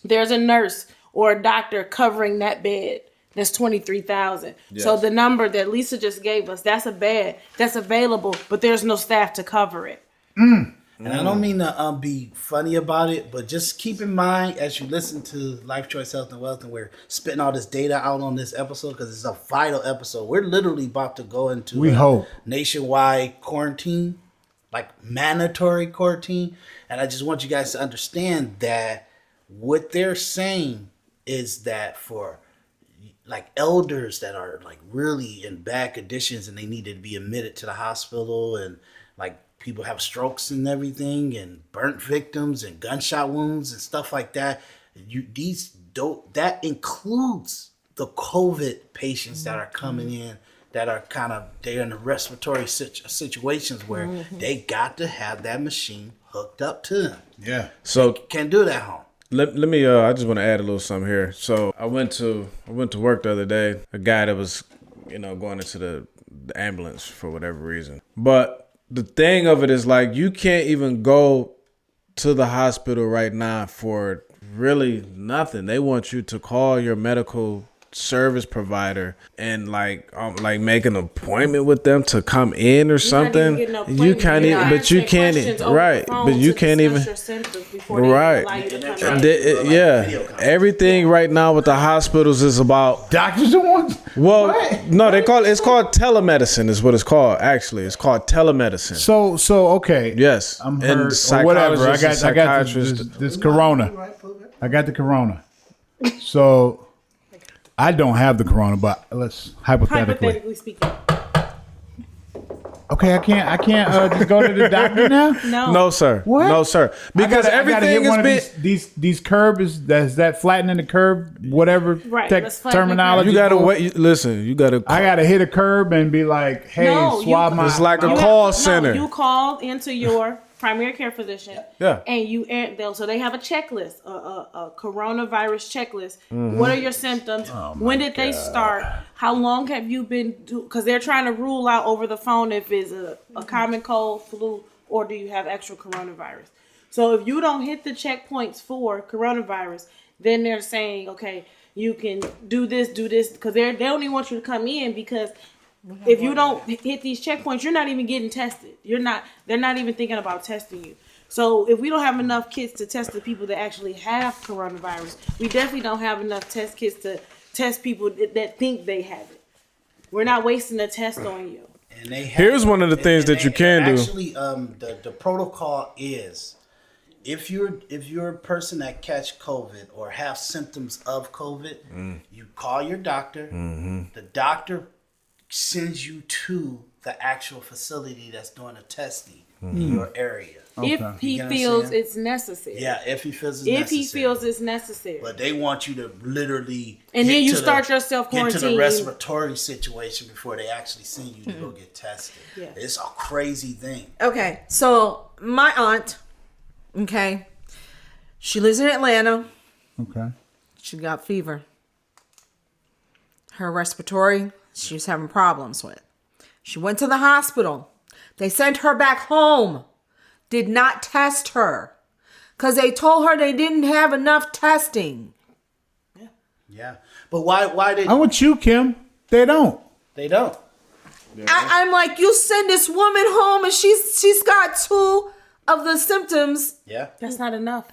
there's a nurse or a doctor covering that bed. That's 23,000. So Yes. the number that Lisa just gave us, that's a bed that's available, but there's no staff to cover it. And I don't mean to be funny about it, but just keep in mind as you listen to Life Choice Health and Wealth, and we're spitting all this data out on this episode because it's a vital episode. We're literally about to go into We hope. nationwide quarantine, like mandatory quarantine. And I just want you guys to understand that what they're saying is that for like elders that are like really in bad conditions and they need to be admitted to the hospital, and like people have strokes and everything, and burnt victims and gunshot wounds and stuff like that. That includes the COVID patients that are coming in that are they're in the respiratory situations where they got to have that machine hooked up to them. Yeah. so Can't do that at home. let me. I just want to add a little something here. So I went to work the other day. A guy that was, going into the ambulance for whatever reason. But the thing of it is, like, you can't even go to the hospital right now for really nothing. They want you to call your medical service provider and like make an appointment with them to come in or something. You can't even, but you can't, right? But you can't even, right? Yeah, everything right now with the hospitals is about. Doctors don't want. Well, no, it's called telemedicine is what it's called. Actually, it's called telemedicine. So okay. Yes, I'm and hurt or whatever. I got psychiatrists. this corona. I got the corona. So I don't have the corona, but let's hypothetically. speaking. Okay, I can't just go to the doctor now. No, sir. What? No, sir. Because I gotta everything hit one is of these curb is that flattening the curb, whatever Right, let's flatten the terminology. curb. you gotta for- wait. Listen, you gotta. I gotta hit a curb and be like, hey, No, swab my. It's like a You call have to- center. No, you called into your primary care physician. Yeah. And so they have a checklist, a coronavirus checklist. What are your symptoms? When did they start? How long have you been? Because they're trying to rule out over the phone if it's a common cold, flu, or do you have actual coronavirus. So if you don't hit the checkpoints for coronavirus, then they're saying, okay, you can do this, because they only want you to come in because if you don't hit these checkpoints, you're not even getting tested. They're not even thinking about testing you. So if we don't have enough kits to test the people that actually have coronavirus, we definitely don't have enough test kits to test people that think they have it. We're not wasting a test on you. And Here's one of the things that you can do. Actually, the protocol is if you're a person that catch COVID or have symptoms of COVID, you call your doctor. The doctor sends you to the actual facility that's doing the testing in your area. If he feels it's necessary. Yeah, if he feels it's necessary. If he feels it's necessary. But they want you to literally and then you start your self-quarantine. Get to the respiratory situation before they actually send you to go get tested. Yeah. It's a crazy thing. Okay, so my aunt, okay, she lives in Atlanta. Okay. She got fever. Her respiratory, she was having problems with. She went to the hospital. They sent her back home. Did not test her. Because they told her they didn't have enough testing. Yeah. But why did... I'm with you, Kim. They don't. They don't. I'm like, you send this woman home and she's got 2 of the symptoms. Yeah. That's not enough.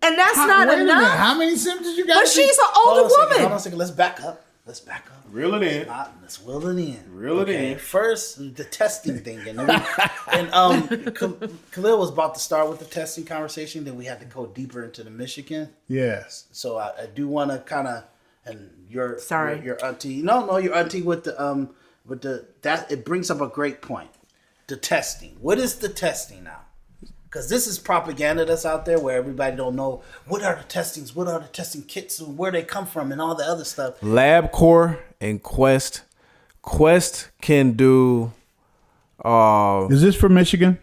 And that's not wait a minute. enough. How many symptoms you got? But she's an older woman. Hold on a second. Let's back up. Reel it in. Let's wheel it in. Reel it in. First, the testing thing. Khalil was about to start with the testing conversation. Then we had to go deeper into the Michigan. Yes. So I do want to kind of, and your auntie. No, your auntie with that it brings up a great point. The testing. What is the testing now? Because this is propaganda that's out there where everybody don't know what are the testings, what are the testing kits, and where they come from, and all the other stuff. LabCorp and Quest. Quest can do. Is this for Michigan?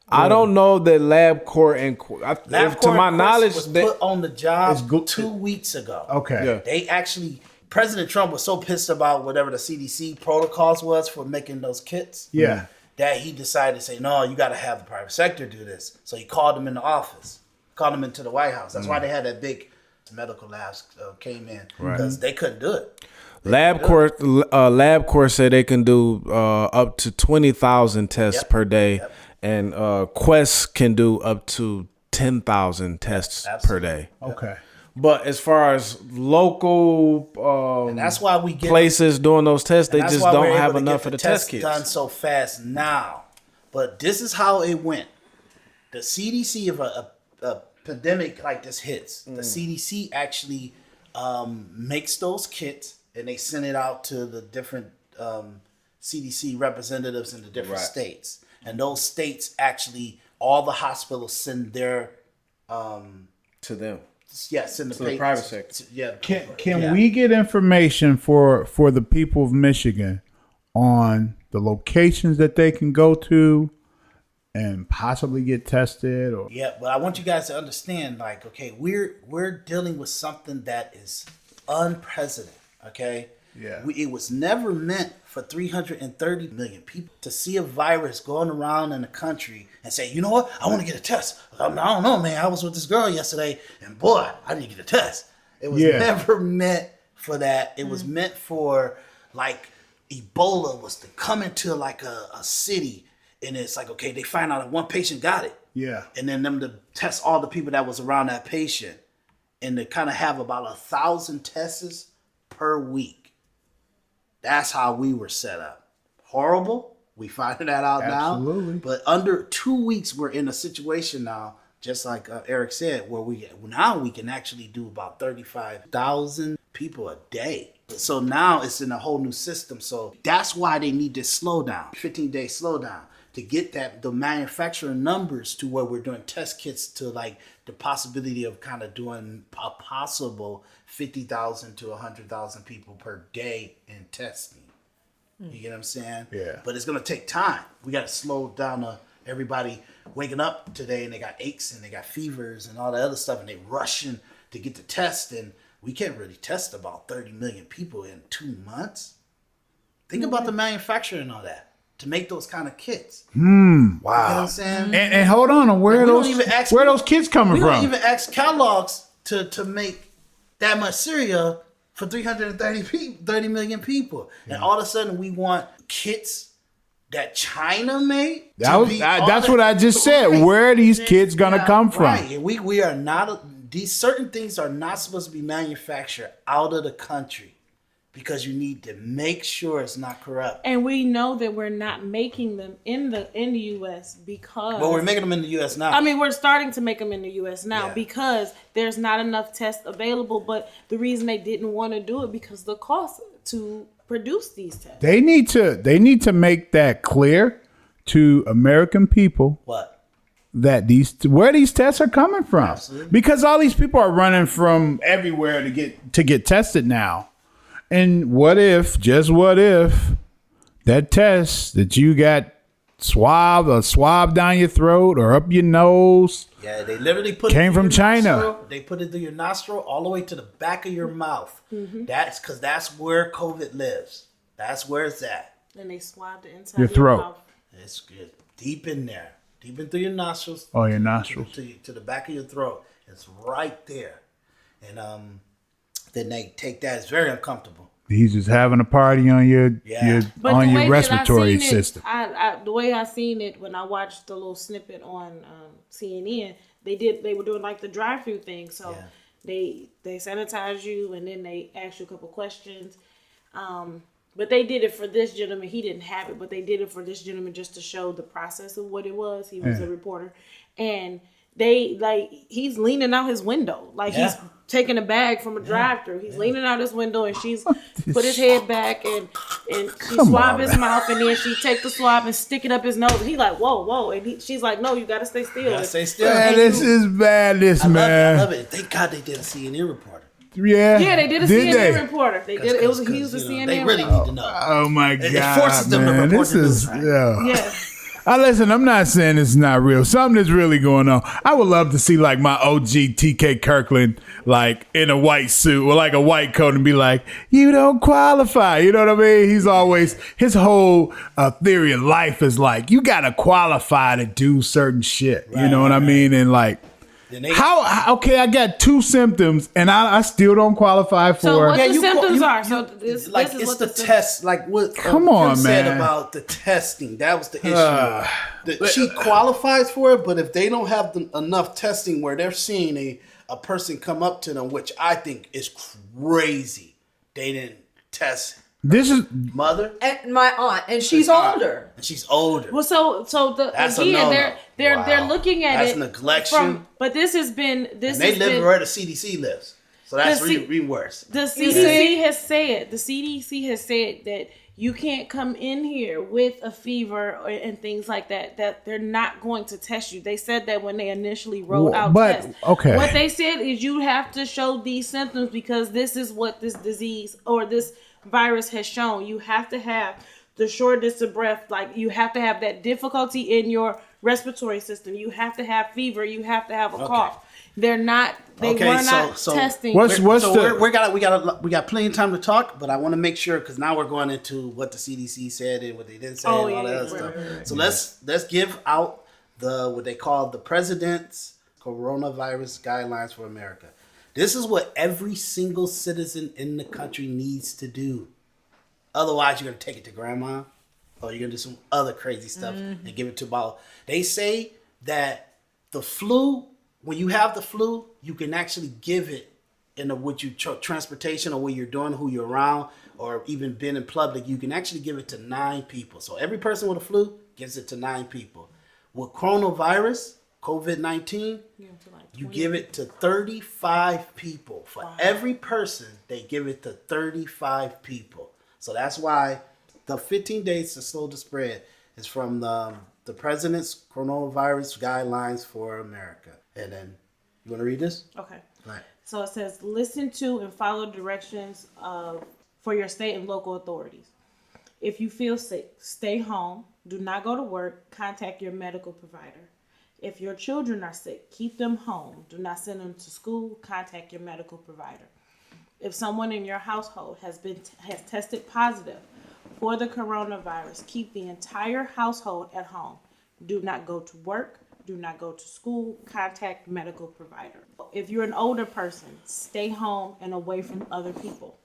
I don't know that LabCorp and LabCorp to my knowledge, was put on the job 2 weeks ago. Okay. Yeah. They actually, President Trump was so pissed about whatever the CDC protocols was for making those kits. Yeah. That he decided to say, no, you got to have the private sector do this. So he called them in the office, called them into the White House. That's why they had that big medical labs came in because they couldn't do it. LabCorp said they can do up to 20,000 tests per day, and Quest can do up to 10,000 tests per day. Okay. But as far as local and that's why we get places doing those tests, they just don't have enough of the test kits. Done so fast now, but this is how it went. The CDC, if a pandemic like this hits, the CDC actually makes those kits and they send it out to the different CDC representatives in the different states, and those states actually all the hospitals send their to them. Yes, in the private sector. Can we get information for the people of Michigan on the locations that they can go to and possibly get tested? Or but I want you guys to understand, like, okay, we're dealing with something that is unprecedented. Okay. Yeah. It was never meant for 330 million people to see a virus going around in the country and say, you know what, I want to get a test. I don't know, man. I was with this girl yesterday, and boy, I need to get a test. It was never meant for that. It was meant for, like, Ebola was to come into like a city, and it's like, okay, they find out that one patient got it. Yeah. And then them to test all the people that was around that patient, and to kind of have about 1,000 tests per week. That's how we were set up. Horrible. We finding that out Absolutely. now. But under 2 weeks, we're in a situation now, just like Eric said, where we can actually do about 35,000 people a day. So now it's in a whole new system. So that's why they need this slowdown, 15-day slowdown, to get the manufacturing numbers to where we're doing test kits to like the possibility of kind of doing a possible 50,000 to 100,000 people per day in testing. You get what I'm saying? Yeah. But it's going to take time. We got to slow down everybody. waking up today and they got aches and they got fevers and all that other stuff, and they rushing to get the test, and we can't really test about 30 million people in 2 months. Think about the manufacturing and all that to make those kind of kits. Wow. You know what I'm saying? And hold on, where are those kids coming we from? don't even ask Kellogg's to make that much cereal for 30 million people. And all of a sudden we want kits that China made. That's what I just said. Right. Where are these kids gonna come from? Right. And we are not, these certain things are not supposed to be manufactured out of the country because you need to make sure it's not corrupt. And we know that we're not making them in the U.S. because... But we're making them in the U.S. now. I mean, we're starting to make them in the U.S. now Yeah. because there's not enough tests available. But the reason they didn't want to do it because the cost to produce these tests. They need to make that clear to American people What? that where these tests are coming from. Absolutely. Because all these people are running from everywhere to get tested now. And what if that test that you got swab down your throat or up your nose? Yeah, they literally came from China. Nostril. They put it through your nostril all the way to the back of your mouth. That's because that's where COVID lives. That's where it's at. And they swab the inside Your of throat. Your mouth. It's good. Deep in there. Deep in through your nostrils. Oh, your nostrils. To the back of your throat. It's right there. And then they take that. It's very uncomfortable. He's just having a party on your But on the your way that I respiratory seen it, system. The way I seen it when I watched the little snippet on CNN, they were doing like the drive-through thing. So they sanitize you and then they ask you a couple questions. But they did it for this gentleman. He didn't have it, but they did it for this gentleman just to show the process of what it was. He was a reporter, and he's leaning out his window, he's taking a bag from a drive-through. He's leaning out his window, and she's put his head back, and she swab his mouth, and then she take the swab and stick it up his nose. And he's like, whoa, and she's like, no, you gotta stay still. You gotta stay still. Man, this is madness, I man. love it. Thank God they did a CNN reporter. Yeah, they did a CNN reporter. They did. It was he was a CNN. They really need to know. Oh my God, It forces them to man. report This the is news, right? Yeah. Listen, I'm not saying it's not real. Something is really going on. I would love to see like my OG TK Kirkland like in a white suit or like a white coat and be like, you don't qualify. You know what I mean? He's always, his whole theory of life is like, you got to qualify to do certain shit. You know what I mean? And like, okay, I got 2 symptoms and I still don't qualify for So what it. the symptoms are? So this Like is it's what the test. Like what Come on, Kim said man. about the testing. That was the issue. She qualifies for it, but if they don't have enough testing where they're seeing a person come up to them, which I think is crazy, they didn't test. This is Mother And my aunt, and she's older. and she's older. Well, so That's a again, no-no. they're looking at That's it neglection. but this has been and they live where the CDC lives, so that's even worse. The CDC has said that you can't come in here with a fever and things like that. That they're not going to test you. They said that when they initially rolled out tests. Okay. What they said is you have to show these symptoms because this is what this disease or this virus has shown. You have to have the shortness of breath, like you have to have that difficulty in your respiratory system. You have to have fever. You have to have a cough. They're not. They were not testing. We got plenty of time to talk, but I want to make sure because now we're going into what the CDC said and what they didn't say and all that other stuff. Right. So let's give out what they call the president's coronavirus guidelines for America. This is what every single citizen in the country needs to do. Otherwise, you're going to take it to grandma or you're going to do some other crazy stuff and give it to about. They say that the flu, when you have the flu, you can actually give it in transportation or where you're doing, who you're around, or even been in public. You can actually give it to 9 people. So every person with a flu gives it to 9 people. With coronavirus, COVID-19, you give it to 35 people. For every person, they give it to 35 people. So that's why the 15 days to slow the spread is from the president's coronavirus guidelines for America. And then, you want to read this? Okay. Right. So it says, listen to and follow directions for your state and local authorities. If you feel sick, stay home. Do not go to work. Contact your medical provider. If your children are sick, keep them home. Do not send them to school. Contact your medical provider. If someone in your household has tested positive for the coronavirus, keep the entire household at home. Do not go to work. Do not go to school. Contact medical provider. If you're an older person, stay home and away from other people.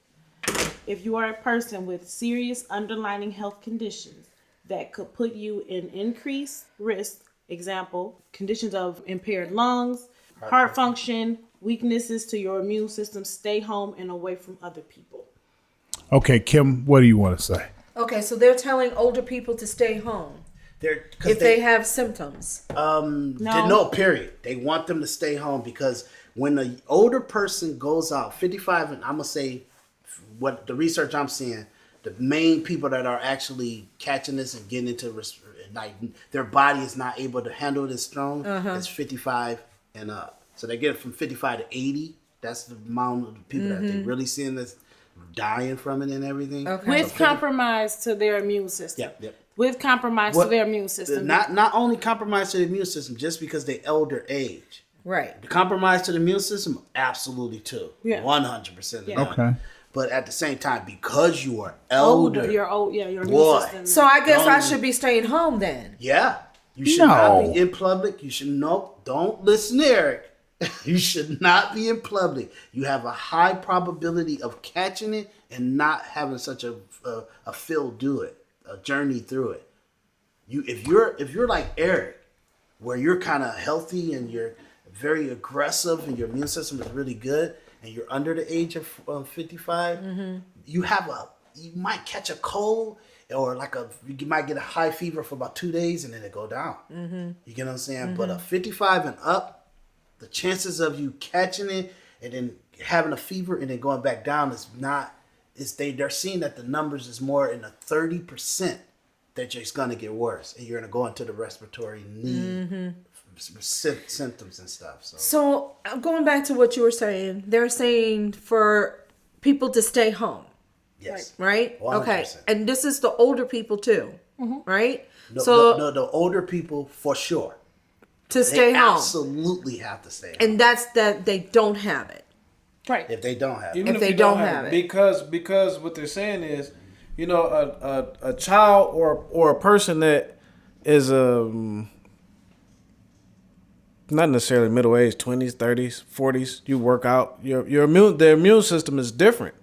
If you are a person with serious underlying health conditions that could put you in increased risk, example, conditions of impaired lungs, heart function, weaknesses to your immune system, stay home and away from other people. Okay, Kim, what do you want to say? Okay, so they're telling older people to stay home if they have symptoms. No, period. They want them to stay home because when an older person goes out, 55, and I'm going to say what the research I'm seeing, the main people that are actually catching this and getting into, like, their body is not able to handle this strong, is 55 and up. So they get it from 55 to 80. That's the amount of people that they really seeing this dying from it and everything. Okay. With compromise to their immune system. Yep. With compromise to their immune system. Not only compromise to the immune system, just because they elder age. Right. The compromise to the immune system, absolutely too. Yeah. 100%. Yeah. Okay. But at the same time, because you are elder, You're old. Yeah, your Boy. immune system. So I guess I should be staying home then. yeah, you should not No. be in public. You should don't listen to Eric. You should not be in public. You have a high probability of catching it and not having such a feel do it, a journey through it. If you're like Eric, where you're kind of healthy and you're very aggressive and your immune system is really good, and you're under the age of 55, you might catch a cold or you might get a high fever for about 2 days and then it go down. You get what I'm saying? But a 55 and up, the chances of you catching it and then having a fever and then going back down they're seeing that the numbers is more in the 30% that it's going to get worse and you're going to go into the respiratory need symptoms and stuff. So going back to what you were saying, they're saying for people to stay home, Yes. right? 100%. Okay, and this is the older people too, right? No, the older people for sure. To stay home. Absolutely have to stay home. And that's that they don't have it. Right. If they don't have it. Even If they don't have it. because what they're saying is, a child or a person that is not necessarily middle age, 20s, 30s, 40s, you work out, their immune system is different.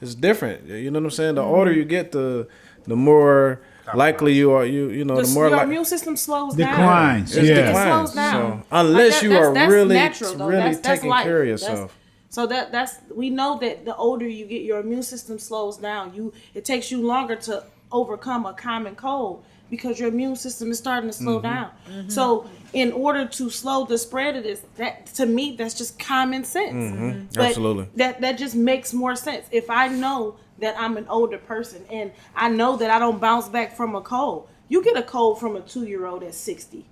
It's different. You know what I'm saying? The older you get, the more likely you are. The more your immune system slows Declines, down. yeah. It slows down. So, unless you are really, natural, though. really That's taking life. care of yourself. So that's we know that the older you get, your immune system slows down. It takes you longer to overcome a common cold because your immune system is starting to slow down. So in order to slow the spread of this, that to me that's just common sense. But Absolutely. That just makes more sense. If I know that I'm an older person and I know that I don't bounce back from a cold. You get a cold from a 2-year-old at 60.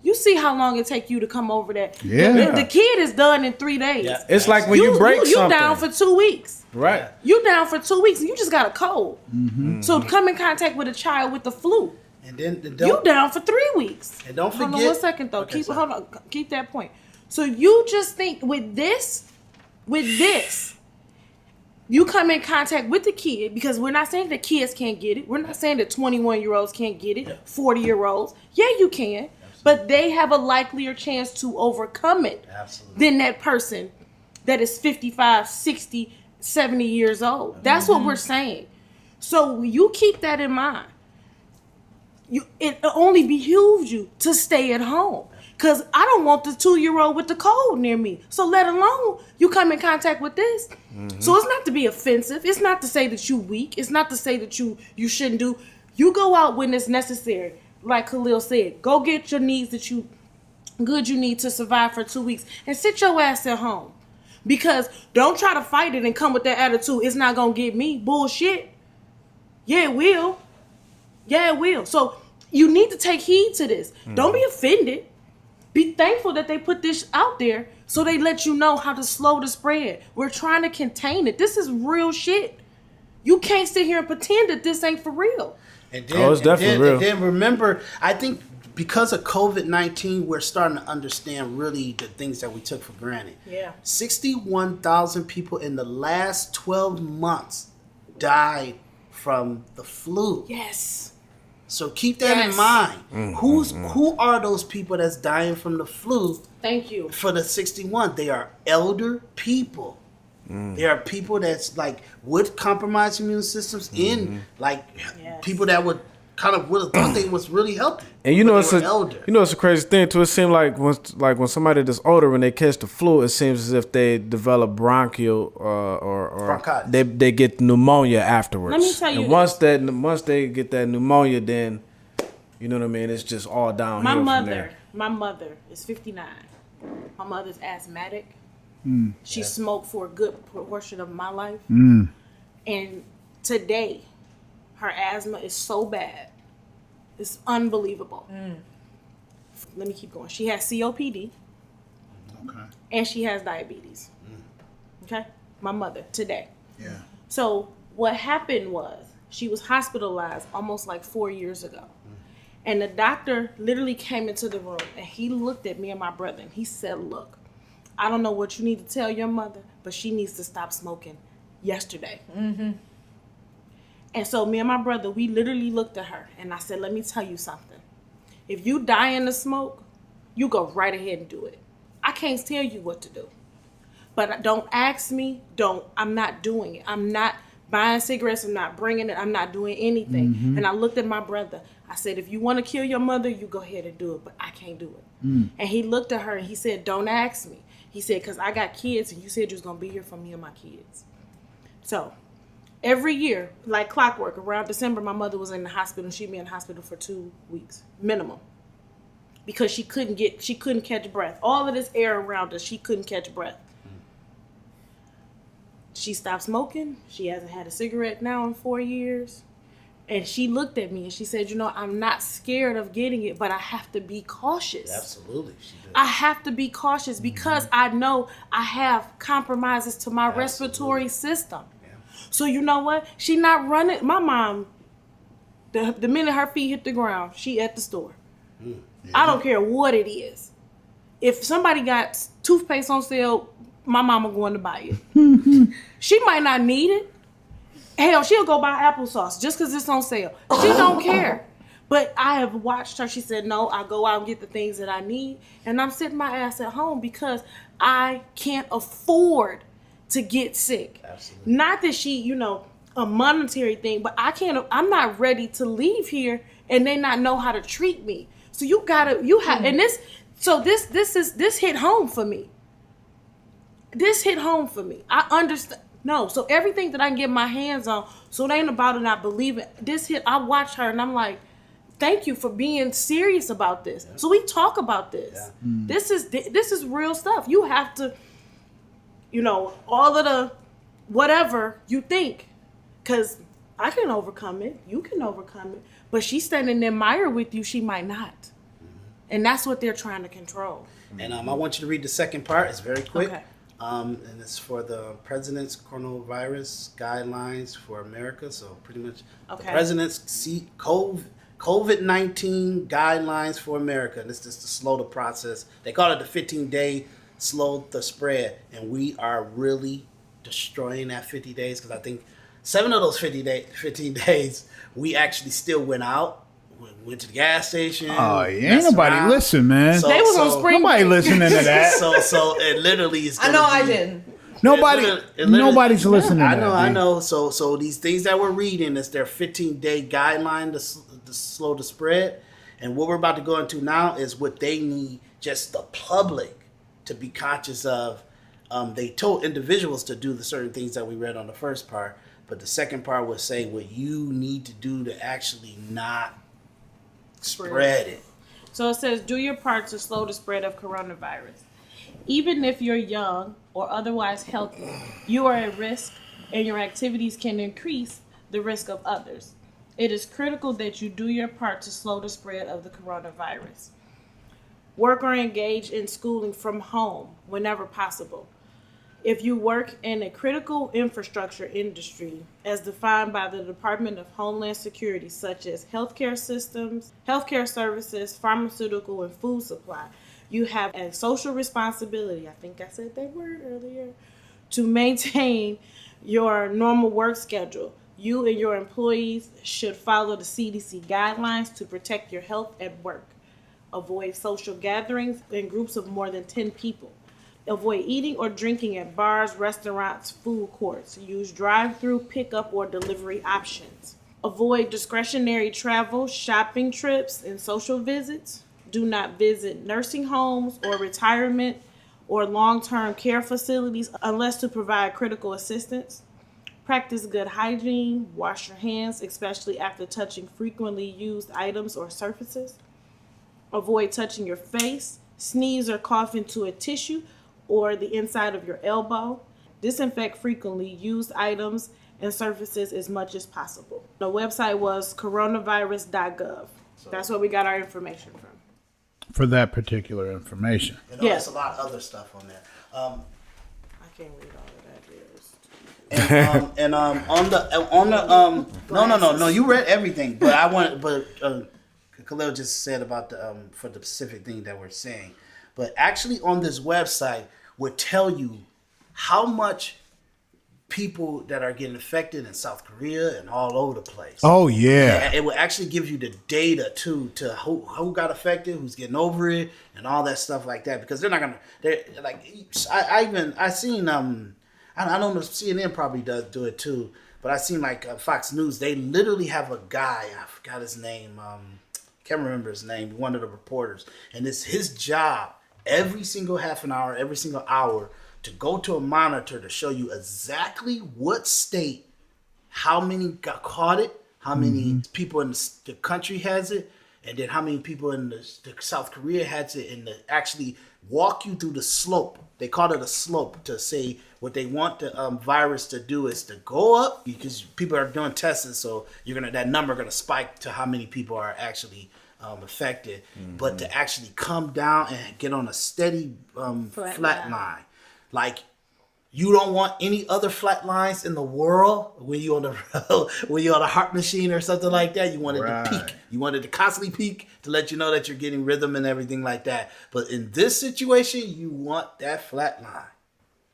You see how long it take you to come over that. Yeah. The kid is done in 3 days. Yeah. It's like when you break you something. down for 2 weeks. Right. You down for 2 weeks and you just got a cold. So come in contact with a child with the flu. And then You down for 3 weeks. And don't Hold forget. on 1 second though. Okay, Hold on. Keep that point. So you just think with this, you come in contact with the kid because we're not saying that kids can't get it. We're not saying that 21-year-olds can't get it. 40-year-olds. Yeah, you can. But they have a likelier chance to overcome it than that person that is 55, 60, 70 years old. That's what we're saying. So you keep that in mind. It only behooves you to stay at home. Because I don't want the 2-year-old with the cold near me. So let alone you come in contact with this. So it's not to be offensive. It's not to say that you weak. It's not to say that you shouldn't do. You go out when it's necessary. Like Khalil said, go get your needs that you need to survive for 2 weeks. And sit your ass at home. Because don't try to fight it and come with that attitude. It's not going to get me. Bullshit. Yeah, it will. Yeah, it will. So you need to take heed to this. Don't be offended. Be thankful that they put this out there so they let you know how to slow the spread. We're trying to contain it. This is real shit. You can't sit here and pretend that this ain't for real. And then, it's definitely real. And then remember, I think because of COVID-19, we're starting to understand really the things that we took for granted. Yeah. 61,000 people in the last 12 months died from the flu. Yes. So keep that in Yes. mind. Who are those people that's dying from the flu? Thank you. For the 61, they are elder people. They are people that's like with compromised immune systems in like Yes. people that would kind of would have thought they was really healthy. And you but know they it's were a elder. you know it's a crazy thing too. It seems like when somebody that's older, when they catch the flu, it seems as if they develop bronchial or Bronchitis. they get pneumonia afterwards. Let me tell you And once they get that pneumonia, then you know what I mean. It's just all downhill from there. My mother is 59. My mother's asthmatic. She smoked for a good portion of my life. And today, her asthma is so bad. It's unbelievable. Let me keep going. She has COPD. Okay. And she has diabetes. Okay? My mother, today. Yeah. So what happened was she was hospitalized almost like 4 years ago. And the doctor literally came into the room and he looked at me and my brother and he said, look, I don't know what you need to tell your mother, but she needs to stop smoking yesterday. And so me and my brother, we literally looked at her and I said, let me tell you something. If you die in the smoke, you go right ahead and do it. I can't tell you what to do. But don't ask me, I'm not doing it. I'm not buying cigarettes, I'm not bringing it, I'm not doing anything. And I looked at my brother. I said, if you want to kill your mother, you go ahead and do it, but I can't do it. And he looked at her and he said, don't ask me. He said, because I got kids and you said you was going to be here for me and my kids. So every year, like clockwork, around December, my mother was in the hospital. She'd be in the hospital for 2 weeks, minimum. Because she couldn't catch breath. All of this air around her, she couldn't catch breath. She stopped smoking. She hasn't had a cigarette now in 4 years. And she looked at me and she said, I'm not scared of getting it, but I have to be cautious. Absolutely. She did. I have to be cautious because I know I have compromises to my respiratory system. Yeah. So you know what? She not running. My mom, the minute her feet hit the ground, she at the store. I don't care what it is. If somebody got toothpaste on sale, my mama going to buy it. She might not need it. Hell, she'll go buy applesauce just because it's on sale. She don't care. But I have watched her. She said, no, I go out and get the things that I need. And I'm sitting my ass at home because I can't afford to get sick. Absolutely. Not that she, a monetary thing, but I'm not ready to leave here and they not know how to treat me. So and this hit home for me. This hit home for me. I understand. No, so everything that I can get my hands on, so it ain't about it not believing. This hit, I watched her and I'm like, thank you for being serious about this. Yeah. So we talk about this. Yeah. This is real stuff. You have to, all of the whatever you think, because I can overcome it. You can overcome it. But she's standing in mire with you. She might not. And that's what they're trying to control. And I want you to read the second part. It's very quick. Okay. And it's for the president's coronavirus guidelines for America. So pretty much the president's COVID-19 guidelines for America. And it's just to slow the process. They call it the 15-day slow the spread. And we are really destroying that 50 days because I think 7 of those 15 days, we actually still went out. Went to the gas station. Oh, yeah. Ain't nobody listen, man. They was on spring. Nobody listening to that. So it literally is. I know I didn't. Nobody's listening. I know. So these things that we're reading is their 15-day guideline to slow the spread, and what we're about to go into now is what they need just the public to be conscious of. They told individuals to do the certain things that we read on the first part, but the second part would say what you need to do to actually not spread it. So it says, do your part to slow the spread of coronavirus. Even if you're young or otherwise healthy, you are at risk and your activities can increase the risk of others. It is critical that you do your part to slow the spread of the coronavirus. Work or engage in schooling from home whenever possible. If you work in a critical infrastructure industry as defined by the Department of Homeland Security, such as healthcare systems, healthcare services, pharmaceutical, and food supply, you have a social responsibility, I think I said that word earlier, to maintain your normal work schedule. You and your employees should follow the CDC guidelines to protect your health at work. Avoid social gatherings in groups of more than 10 people. Avoid eating or drinking at bars, restaurants, food courts. Use drive-through, pickup, or delivery options. Avoid discretionary travel, shopping trips, and social visits. Do not visit nursing homes or retirement or long-term care facilities unless to provide critical assistance. Practice good hygiene. Wash your hands, especially after touching frequently used items or surfaces. Avoid touching your face. Sneeze or cough into a tissue or the inside of your elbow. Disinfect frequently used items and surfaces as much as possible. The website was coronavirus.gov. That's where we got our information from. For that particular information. And Yes. there's a lot of other stuff on there. I can't read all of that. No, you read everything, but Khalil just said about the for the specific thing that we're saying, but actually on this website would tell you how much people that are getting affected in South Korea and all over the place. Oh yeah. It will actually give you the data too to who got affected, who's getting over it, and all that stuff like that. Because they're not gonna. They're like I seen I don't know if CNN probably does do it too, but I seen like Fox News. They literally have a guy. I forgot his name. Can't remember his name. One of the reporters, and it's his job every single half an hour, every single hour, to go to a monitor to show you exactly what state, how many got caught it, how many people in the country has it, and then how many people in the South Korea has it, and to actually walk you through the slope. They call it a slope to say what they want the virus to do is to go up because people are doing testing, so that number gonna spike to how many people are actually affected, but to actually come down and get on a steady flat line. Like, you don't want any other flat lines in the world when you on a heart machine or something like that. You wanted to peak. You wanted to constantly peak to let you know that you're getting rhythm and everything like that. But in this situation, you want that flat line.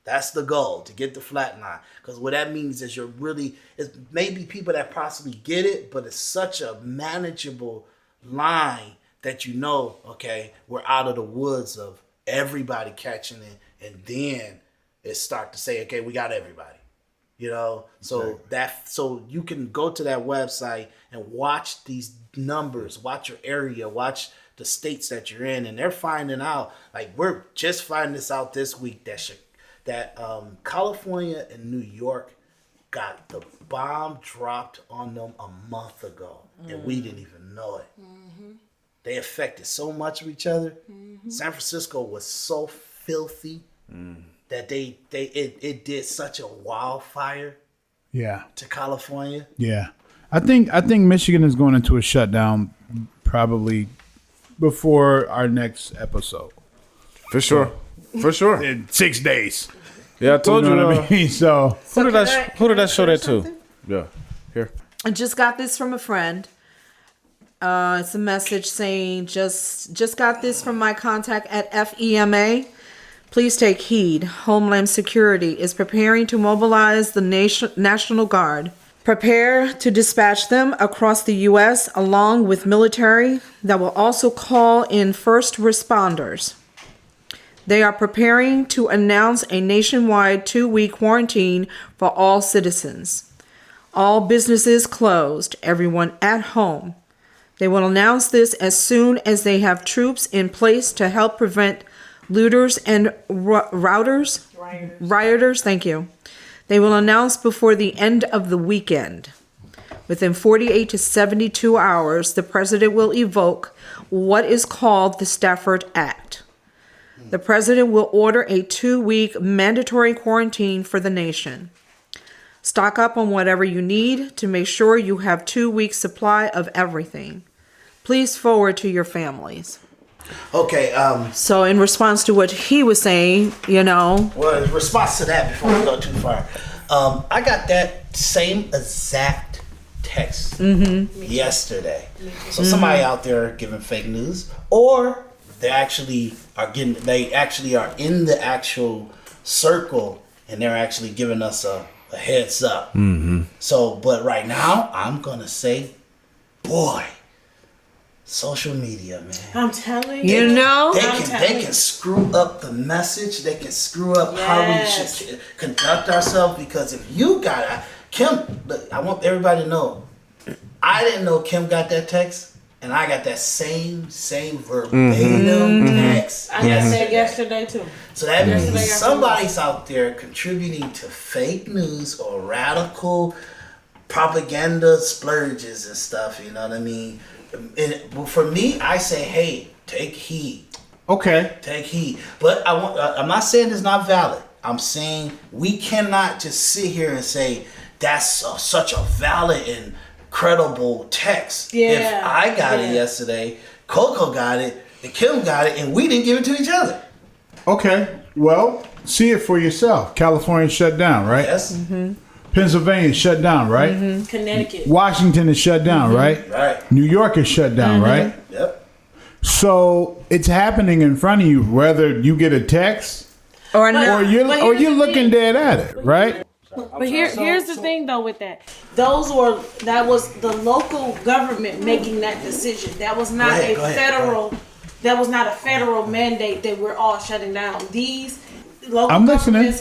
That's the goal, to get the flat line. Because what that means is it's maybe people that possibly get it, but it's such a manageable line that okay, we're out of the woods of everybody catching it, and then it start to say, okay, we got everybody, so so you can go to that website and watch these numbers, watch your area, watch the states that you're in, and they're finding out, like, we're just finding this out this week that California and New York got the bomb dropped on them a month ago, and we didn't even know it. They affected so much of each other. San Francisco was so filthy that it did such a wildfire. Yeah. To California. Yeah. I think Michigan is going into a shutdown probably before our next episode. For sure. For sure. In 6 days. Yeah, I told you. What I mean? So who did I show that to? Yeah. Here. I just got this from a friend. It's a message saying, just got this from my contact at FEMA. Please take heed. Homeland Security is preparing to mobilize the National Guard. Prepare to dispatch them across the U.S. along with military that will also call in first responders. They are preparing to announce a nationwide 2-week quarantine for all citizens. All businesses closed, everyone at home. They will announce this as soon as they have troops in place to help prevent looters and rioters. Thank you. They will announce before the end of the weekend. Within 48 to 72 hours, the president will evoke what is called the Stafford Act. The president will order a 2-week mandatory quarantine for the nation. Stock up on whatever you need to make sure you have 2 weeks supply of everything. Please forward to your families. Okay. So in response to what he was saying, Well, in response to that, before we go too far, I got that same exact text yesterday. So somebody out there giving fake news, or they actually are in the actual circle, and they're actually giving us a heads up. So, but right now, I'm gonna say, boy, social media, man. I'm telling you know, They can screw up the message. They can screw up how we should conduct ourselves. Because if you got Kim, look, I want everybody to know, I didn't know Kim got that text, and I got that same verbatim text. I got that yesterday too. So that means somebody's out there contributing to fake news or radical propaganda splurges and stuff. You know what I mean? And for me, I say, hey, take heed. Okay. Take heed. But I'm not saying it's not valid. I'm saying we cannot just sit here and say that's such a valid and credible text. Yeah. If I got it yesterday, Coco got it, and Kim got it, and we didn't give it to each other. Okay. Well, see it for yourself. California shut down, right? Yes. Pennsylvania shut down, right? Connecticut. Washington is shut down, right? Right. New York is shut down, right? Yep. So it's happening in front of you, whether you get a text or not. or you're looking dead at it, right? But here's the thing though with that. That was the local government making that decision. That was not Go ahead. That was not a federal mandate that we're all shutting down. These local I'm listening. governments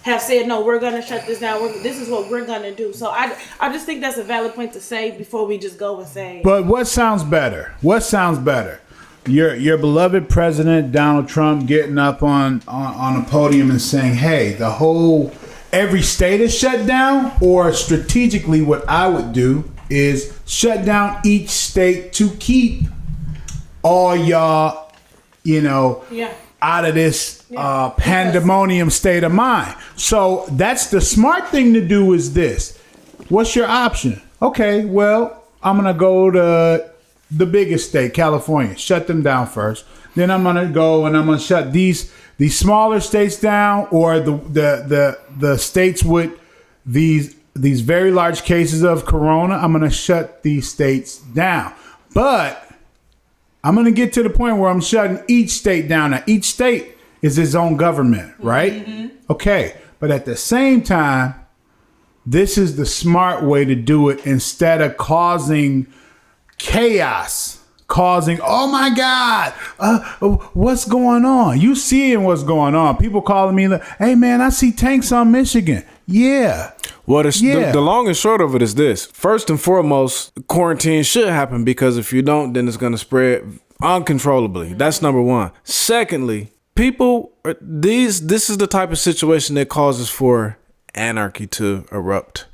have said, no, we're going to shut this down. This is what we're going to do. So I just think that's a valid point to say before we just go and say. But what sounds better? What sounds better? Your beloved president Donald Trump getting up on a podium and saying, "Hey, every state is shut down," or strategically, what I would do is shut down each state to keep all y'all, out of this pandemonium state of mind. So that's the smart thing to do. Is this? What's your option? Okay, well, I'm gonna go to the biggest state, California. Shut them down first. Then I'm gonna go and I'm gonna shut these smaller states down, or the states with these very large cases of corona. I'm gonna shut these states down, but I'm going to get to the point where I'm shutting each state down. Now, each state is its own government, right? Okay. But at the same time, this is the smart way to do it instead of causing chaos. Oh my God, what's going on? You seeing what's going on. People calling me, hey man, I see tanks on Michigan. Yeah. Well, the long and short of it is this. First and foremost, quarantine should happen, because if you don't, then it's going to spread uncontrollably. That's number one. Secondly, this is the type of situation that causes for anarchy to erupt,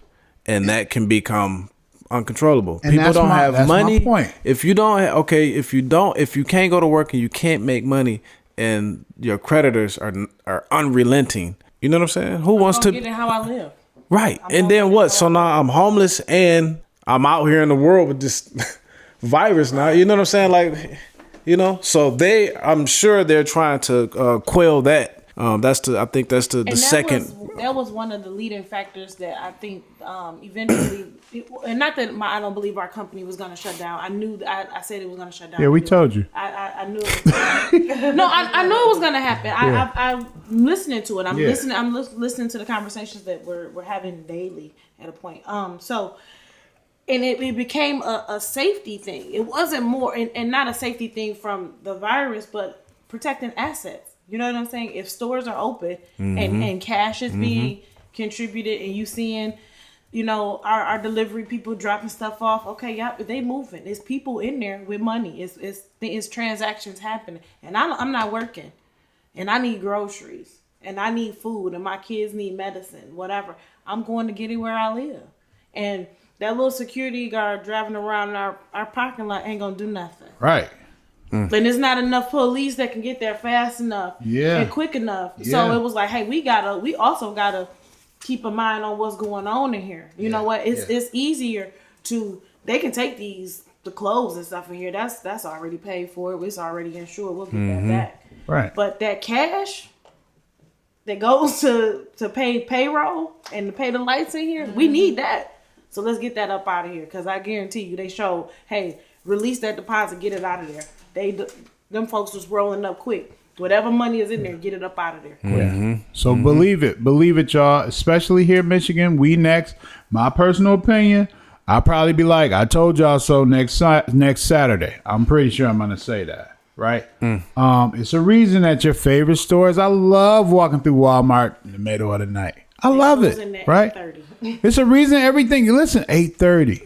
and that can become uncontrollable. And people don't have money. My point. If you can't go to work and you can't make money, and your creditors are unrelenting, you know what I'm saying? Who wants to get it how I live? Right. And then what? So now I'm homeless and I'm out here in the world with this virus now. You know what I'm saying? Like, so I'm sure they're trying to quell that. I think that's the second. That was one of the leading factors that I think eventually, and not that I don't believe our company was going to shut down. I knew I said it was going to shut down. Yeah, we told you. I knew it was gonna, no, I knew it was going to happen. Yeah. I'm listening to it. I'm listening to the conversations that we're having daily at a point. And it became a safety thing. It wasn't more, and not a safety thing from the virus, but protecting assets. You know what I'm saying? If stores are open and cash is being contributed, and you seeing, our delivery people dropping stuff off. Okay, they moving. There's people in there with money. It's transactions happening, and I'm not working, and I need groceries, and I need food, and my kids need medicine, whatever. I'm going to get it where I live, and that little security guard driving around our parking lot ain't gonna do nothing. Right. And there's not enough police that can get there fast enough and quick enough. Yeah. So it was like, hey, we also gotta keep a mind on what's going on in here. You know what? It's easier they can take these the clothes and stuff in here, that's already paid for. It's already insured. We'll get that back. Right. But that cash that goes to pay payroll and to pay the lights in here, we need that. So let's get that up out of here, because I guarantee you they show, hey, release that deposit, get it out of there. Them folks was rolling up quick. Whatever money is in there, get it up out of there. Yeah. So believe it, y'all. Especially here in Michigan, we next. My personal opinion, I'll probably be like, I told y'all so next Saturday. I'm pretty sure I'm gonna say that, right? It's a reason that your favorite stores. I love walking through Walmart in the middle of the night. I love it, right? 8:30. It's a reason everything. Listen, 8:30.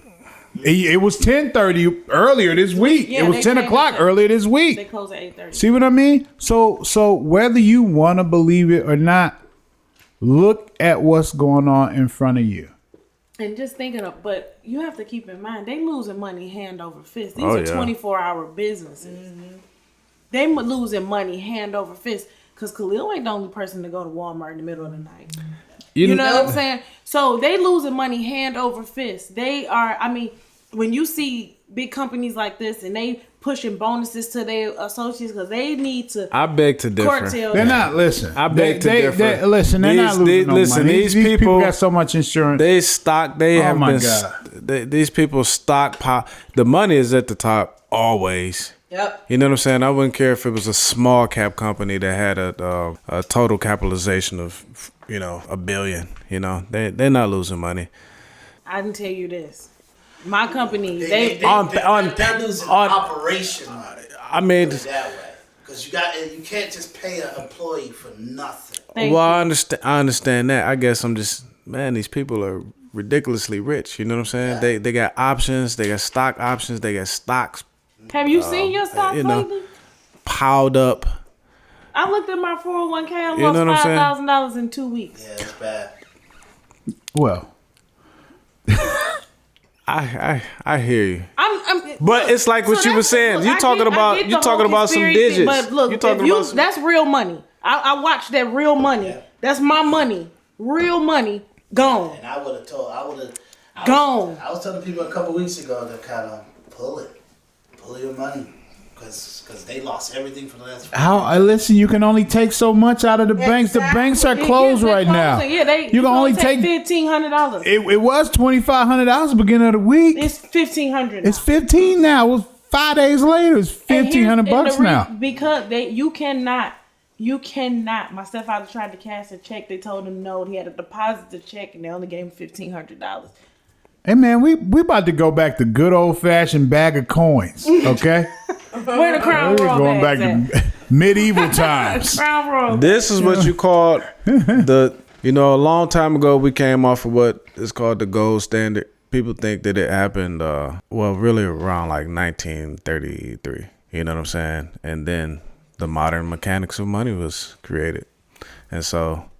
It was 10:30 earlier this week. Yeah, it was 10 o'clock earlier this week. They close at 8:30. See what I mean? So whether you want to believe it or not, look at what's going on in front of you. And just thinking of, but you have to keep in mind, they losing money hand over fist. These are 24-hour businesses. They losing money hand over fist, because Khalil ain't the only person to go to Walmart in the middle of the night. You know what I'm saying? So they losing money hand over fist. They are, I mean, when you see big companies like this and they pushing bonuses to their associates because they need to. I beg to differ. They're not, listen. I beg to differ. Listen, they're not losing no money. These people got so much insurance. These people stockpile. The money is at the top always. Yep. You know what I'm saying? I wouldn't care if it was a small cap company that had a total capitalization of, $1 billion. They're not losing money. I can tell you this. My company, they're losing operation money. I mean, that way, because you can't just pay an employee for nothing. I understand that. I guess I'm just, man, these people are ridiculously rich. You know what I'm saying? Yeah. They got options. They got stock options. They got stocks. Have you seen your stock lately? Piled up. I looked at my 401k. I lost $5,000 in 2 weeks. Yeah, it's bad. Well, I hear you. But look, it's like what you were saying. Look, you talking about some digits. But look, that's real money. I watched that real money. Yeah. That's my money. Real money gone. And I would have told. Gone. I was telling people a couple weeks ago to kind of pull your money, because they lost everything for the last. Listen, you can only take so much out of the banks. The banks are closed right now. Yeah, you can only take $1,500. It was $2,500 at the beginning of the week. It's $1,500. It's $15 now. It was 5 days later. It's $1,500 now. Because you cannot. My stepfather tried to cash a check. They told him no. He had to deposit the check, and they only gave him $1,500. Hey man, we about to go back to good old fashioned bag of coins, okay? Where the Crown Royal going back to medieval times. Crown Royal. This is what you call a long time ago we came off of what is called the gold standard. People think that it happened, really around like 1933. You know what I'm saying? And then the modern mechanics of money was created. And so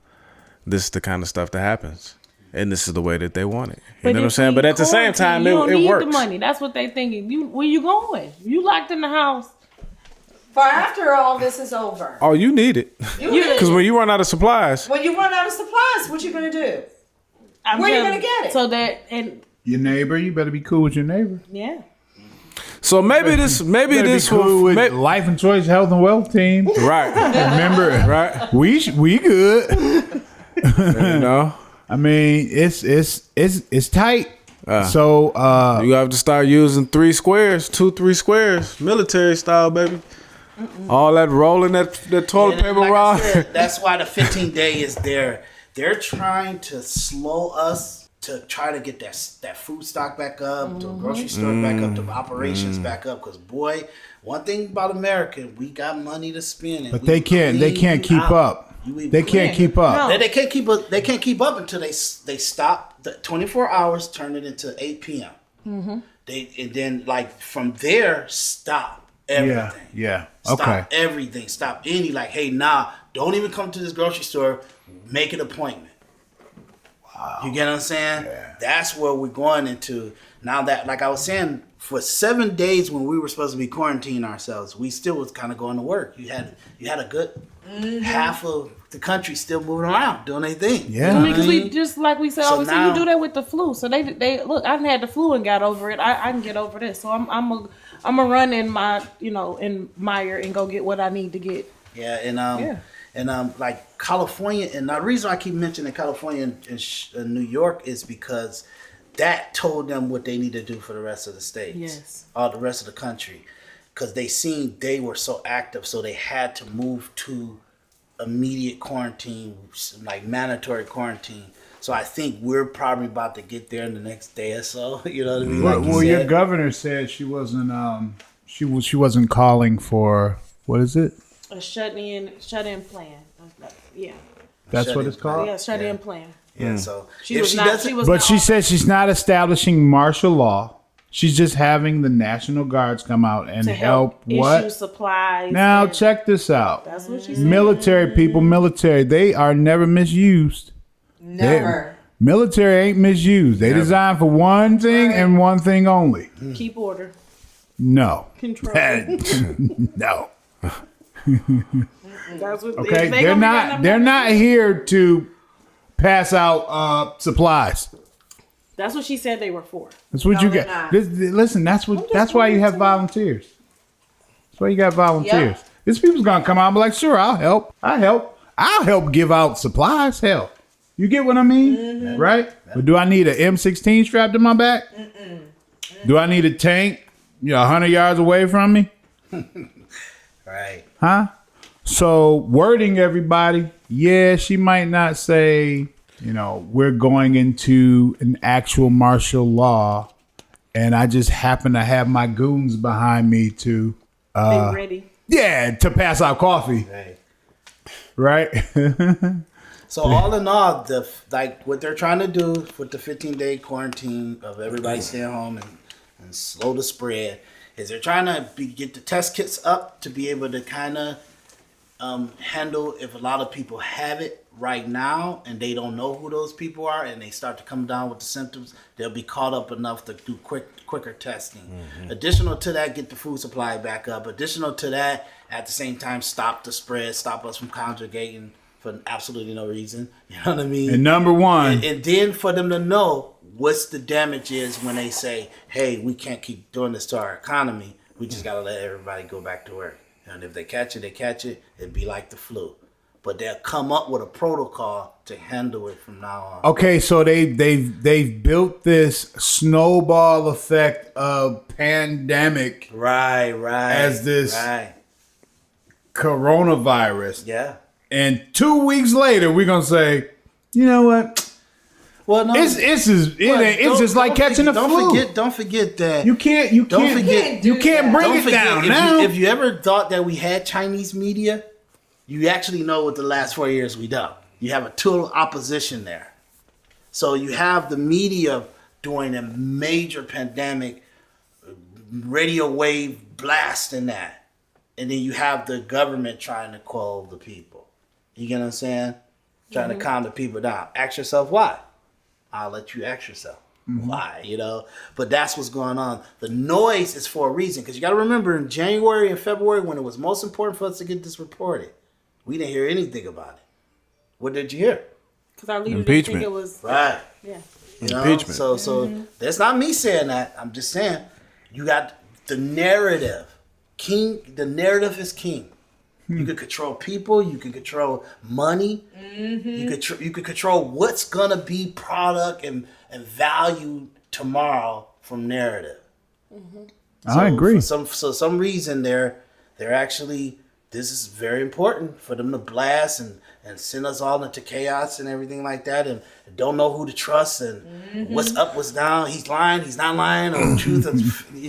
this is the kind of stuff that happens. And this is the way that they want it. You know what I'm saying? But at the same time, it works. You don't need the money. That's what they thinking. Where you going? You locked in the house. For after all this is over. Oh, you need it. Because when you run out of supplies. When you run out of supplies, what you going to do? Where are you going to get it? So that, and your neighbor, you better be cool with your neighbor. Yeah. So maybe this cool with Life and Choice Health and Wealth team. Right. Remember, right? We good. I mean, it's tight. So you have to start using 3 squares, 3 squares, military style, baby. All that rolling that toilet paper around. That's why the 15-day is there. They're trying to slow us to try to get that food stock back up, to grocery store back up, to operations back up. Because boy, one thing about America, we got money to spend, but they can't keep up. They can't keep up. No. They can't keep up. They can't keep up until they stop the 24 hours, turn it into 8 p.m. Mm-hmm. And then like from there stop everything. Yeah. Stop everything. Stop any hey, don't even come to this grocery store. Make an appointment. Wow. You get what I'm saying? Yeah. That's where we're going into now. That like I was saying, for 7 days when we were supposed to be quarantining ourselves, we still was kind of going to work. You had a good half of the country still moving around doing their thing. Yeah. I mean, because we just like we said, So obviously now- you do that with the flu. So they look. I had the flu and got over it. I can get over this. So I'm a run in my in Meyer and go get what I need to get. Yeah, and like California, and the reason I keep mentioning California and New York is because that told them what they need to do for the rest of the states, Yes. or the rest of the country, because they seen they were so active, so they had to move to immediate quarantine, like mandatory quarantine. So I think we're probably about to get there in the next day or so. You know what I mean? Like Well, your governor said she wasn't she wasn't calling for, what is it? A shut in plan. Yeah. That's Shut what in it's called. Yeah, shut in plan. Yeah, so She if was she not. doesn't, She was. But not she said she's not establishing martial law. She's just having the National Guards come out and to help issue what? supplies. Now and- check this out. That's what she said. Military people, they are never misused. Never. Military ain't misused. They designed for one thing and one thing only. Keep order. No. Control. No. That's what. Okay, if they they're gonna be not. running They're them- not here to pass out supplies. That's what she said they were for. That's what No, you they're got. not. Listen, that's what. That's why you have volunteers. That's why you got volunteers. Yep. These people's gonna come out and be like, "Sure, I'll help. I'll help give out supplies. Hell, you get what I mean, right? But do I need an M16 strapped to my back? Do I need a tank? 100 yards away from me? right? Huh? So wording everybody, yeah, she might not say, we're going into an actual martial law, and I just happen to have my goons behind me to, They ready. to pass out coffee, Right. right? So all in all, what they're trying to do with the 15-day quarantine of everybody staying home and slow the spread is they're trying to get the test kits up to be able to kind of handle if a lot of people have it right now and they don't know who those people are and they start to come down with the symptoms, they'll be caught up enough to do quicker testing. Additional to that, get the food supply back up. Additional to that, at the same time, stop the spread, stop us from congregating for absolutely no reason. You know what I mean? And number one, And then for them to know what's the damage is when they say, hey, we can't keep doing this to our economy. We just got to let everybody go back to work. And if they catch it, they catch it. It'd be like the flu. But they'll come up with a protocol to handle it from now on. okay, so they've built this snowball effect of pandemic Right. As this- Right. coronavirus. Yeah. And 2 weeks later, we're gonna say, you know what? Well, no. It's just like catching the flu. Don't forget that. You can't Don't forget- you can't bring Don't it forget, down if now. if you ever thought that we had Chinese media, you actually know what the last 4 years we done. You have a total opposition there. So you have the media doing a major pandemic, radio wave blast in that. And then you have the government trying to quell the people. You get what I'm saying? Trying to calm the people down. Ask yourself why. I'll let you ask yourself why, But that's what's going on. The noise is for a reason. Because you got to remember in January and February when it was most important for us to get this reported, we didn't hear anything about it. What did you hear? Because our leader didn't Impeachment. think it was. Right. Yeah. Impeachment. So that's not me saying that. I'm just saying you got the narrative. King. The narrative is king. You can control people. You can control money. You can control what's gonna be product and value tomorrow from narrative. I agree. For some reason they're actually, this is very important for them to blast and send us all into chaos and everything like that, and don't know who to trust and what's up, what's down. He's lying, he's not lying, or truth and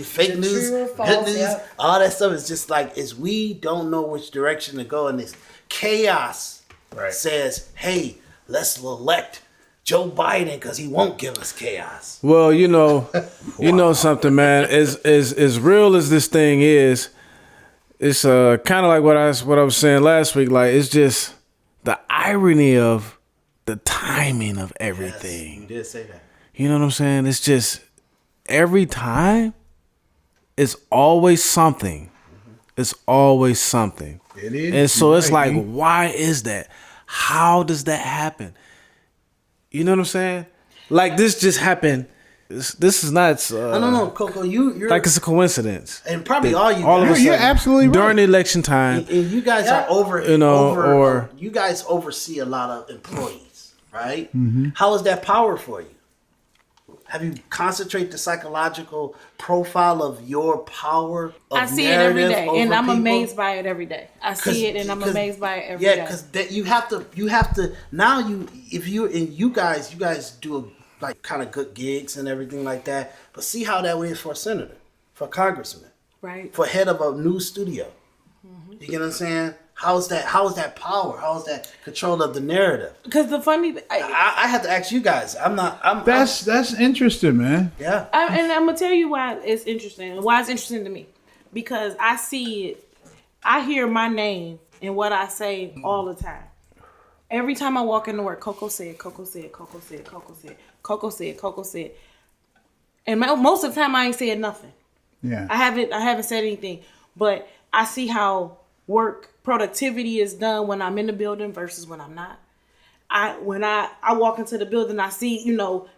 fake news, true or good false, news. yep. All that stuff is just like, we don't know which direction to go, and this chaos says, hey, let's elect Joe Biden because he won't give us chaos. Well, you know something, man. As real as this thing is, it's kind of like what I was saying last week. Like, it's just the irony of the timing of everything. You did say that. You know what I'm saying? It's just every time it's always something. It's always something. It is. And so it's Right, like, man. why is that? How does that happen? You know what I'm saying? Like this just happened. This is not. I don't know, Coco. You're Like it's a coincidence. and probably all you All of a guys, sudden, You're absolutely right. during the election time. and you guys are over. You know, or- you guys oversee a lot of employees, right? Mm-hmm. How is that power for you? Have you concentrate the psychological profile of your power? Of I see it every narrative day, over and I'm people? amazed by it every day. I see it, and I'm amazed by it every day. Yeah, because you have to now. You guys do like kind of good gigs and everything like that. But see how that way is for a senator, for a congressman, Right. for head of a news studio. You get what I'm saying? How is that power? How is that control of the narrative? Because the funny, I have to ask you guys. That's interesting, man. yeah. and I'm gonna tell you why it's interesting, and why it's interesting to me, because I see it, I hear my name and what I say all the time. Every time I walk into work, Coco said, Coco said, Coco said, Coco said, Coco said, Coco said, and most of the time I ain't said nothing. Yeah. I haven't said anything, but I see how work productivity is done when I'm in the building versus when I'm not. When I walk into the building, I see,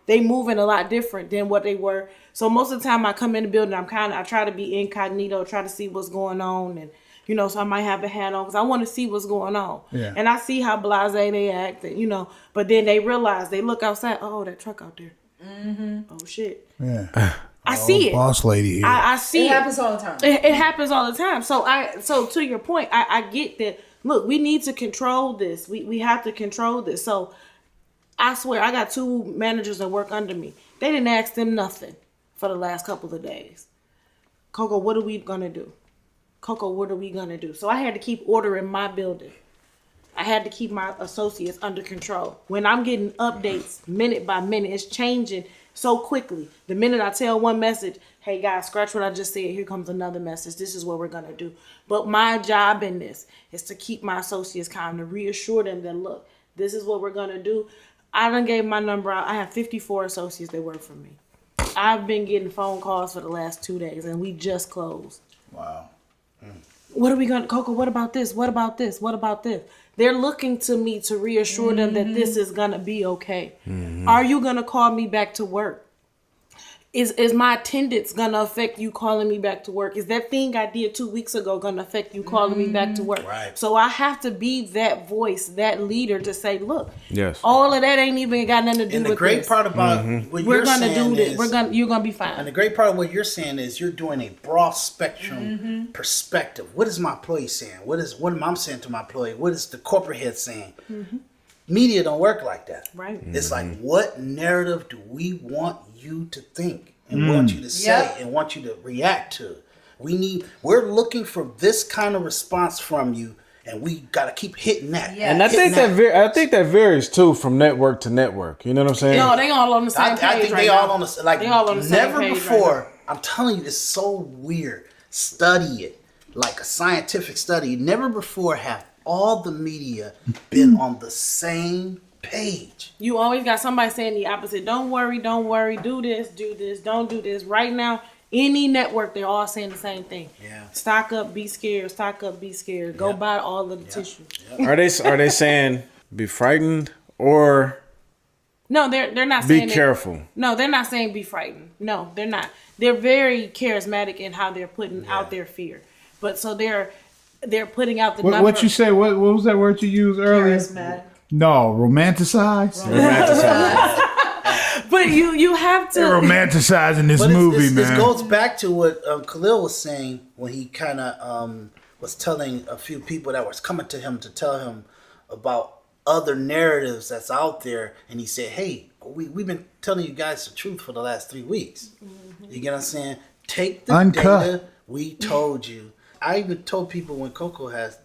they moving a lot different than what they were. So most of the time I come in the building, I try to be incognito, try to see what's going on, and so I might have a hat on because I want to see what's going on. Yeah. And I see how blasé they act, and, but then they realize, they look outside, oh, that truck out there. Mm-hmm. Oh shit. Yeah. I see it. Boss lady here. I see It happens all the time. It happens all the time. So to your point, I get that. Look, we need to control this. We have to control this. So I swear, I got 2 managers that work under me. They didn't ask them nothing for the last couple of days. Coco, what are we gonna do? Coco, what are we gonna do? So I had to keep order in my building. I had to keep my associates under control. When I'm getting updates minute by minute, it's changing so quickly. The minute I tell one message, hey guys, scratch what I just said, here comes another message. This is what we're gonna do. But my job in this is to keep my associates calm, to reassure them that, look, this is what we're gonna do. I done gave my number out. I have 54 associates that work for me. I've been getting phone calls for the last 2 days, and we just closed. Wow. What are we gonna, Coco, what about this? What about this? What about this? They're looking to me to reassure them that this is gonna be okay. Mm-hmm. Are you gonna call me back to work? Is my attendance gonna affect you calling me back to work? Is that thing I did 2 weeks ago gonna affect you calling me back to work? Right. So I have to be that voice, that leader to say, look, Yes. all of that ain't even got nothing to do And with the great this. part about what We're you're gonna saying do this. is, You're gonna be fine. and the great part of what you're saying is you're doing a broad spectrum perspective. What is my employee saying? What am I saying to my employee? What is the corporate head saying? Media don't work like that. Right. It's like, what narrative do we want you to think and want you to say and want you to react to? We're looking for this kind of response from you, and we got to keep hitting that. Yeah. And I think that varies too from network to network. You know what I'm saying? No, they all on the same page. I think right they now. all on the like They all on the same never page before. right I'm telling you, it's so weird. Study it like a scientific study. Never before have all the media been on the same page. You always got somebody saying the opposite. Don't worry, do this, don't do this. Right now, any network, they're all saying the same thing. Yeah. Stock up, be scared. Stock up, be scared. Go buy all of the tissue. Are they saying be frightened or No, they're not be saying careful? No, they're not saying be frightened. No, they're not. They're very charismatic in how they're putting out their fear. But so they're putting out the number. What you say? What was that word you used earlier? Charismatic. No, romanticize. But you have to. They're romanticizing this But movie, this man. goes back to what Khalil was saying when he kind of was telling a few people that was coming to him to tell him about other narratives that's out there, and he said, "Hey, we've been telling you guys the truth for the last 3 weeks. You get what I'm saying? Take the Uncut. data we told you." I even told people when Coco has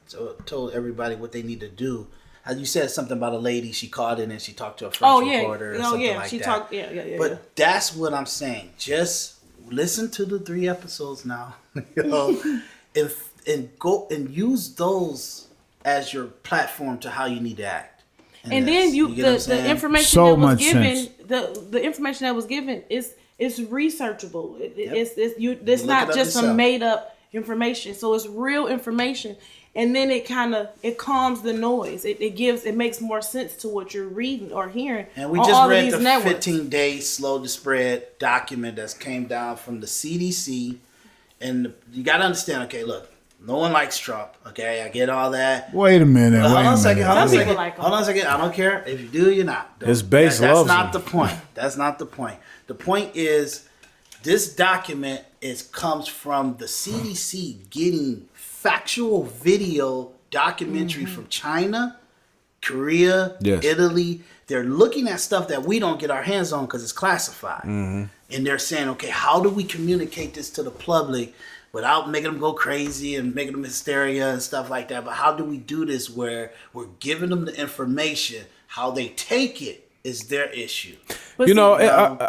told everybody what they need to do. As you said something about a lady, she called in and she talked to a French reporter or something like she that. talked. Yeah. But that's what I'm saying. Just listen to the 3 episodes now, and go and use those as your platform to how you need to act. And then get what I'm the saying? information So that was much given, sense. the information that was given is it's researchable. It's Look not it up just some yourself. made up information. So it's real information, and then it calms the noise. It makes more sense to what you're reading or hearing. And we on just all of read these the networks. 15-day slow to spread document that came down from the CDC. And you got to understand, okay, look, no one likes Trump, okay? I get all that. Wait a minute. Hold on a second. Some people like him. Hold on a second. I don't care if you do, you're not. His base That's loves not him. the point. That's not the point. The point is, this document comes from the CDC getting factual video documentary from China, Korea, Yes. Italy. They're looking at stuff that we don't get our hands on because it's classified. And they're saying, okay, how do we communicate this to the public without making them go crazy and making them hysteria and stuff like that? But how do we do this where we're giving them the information? How they take it is their issue. You know,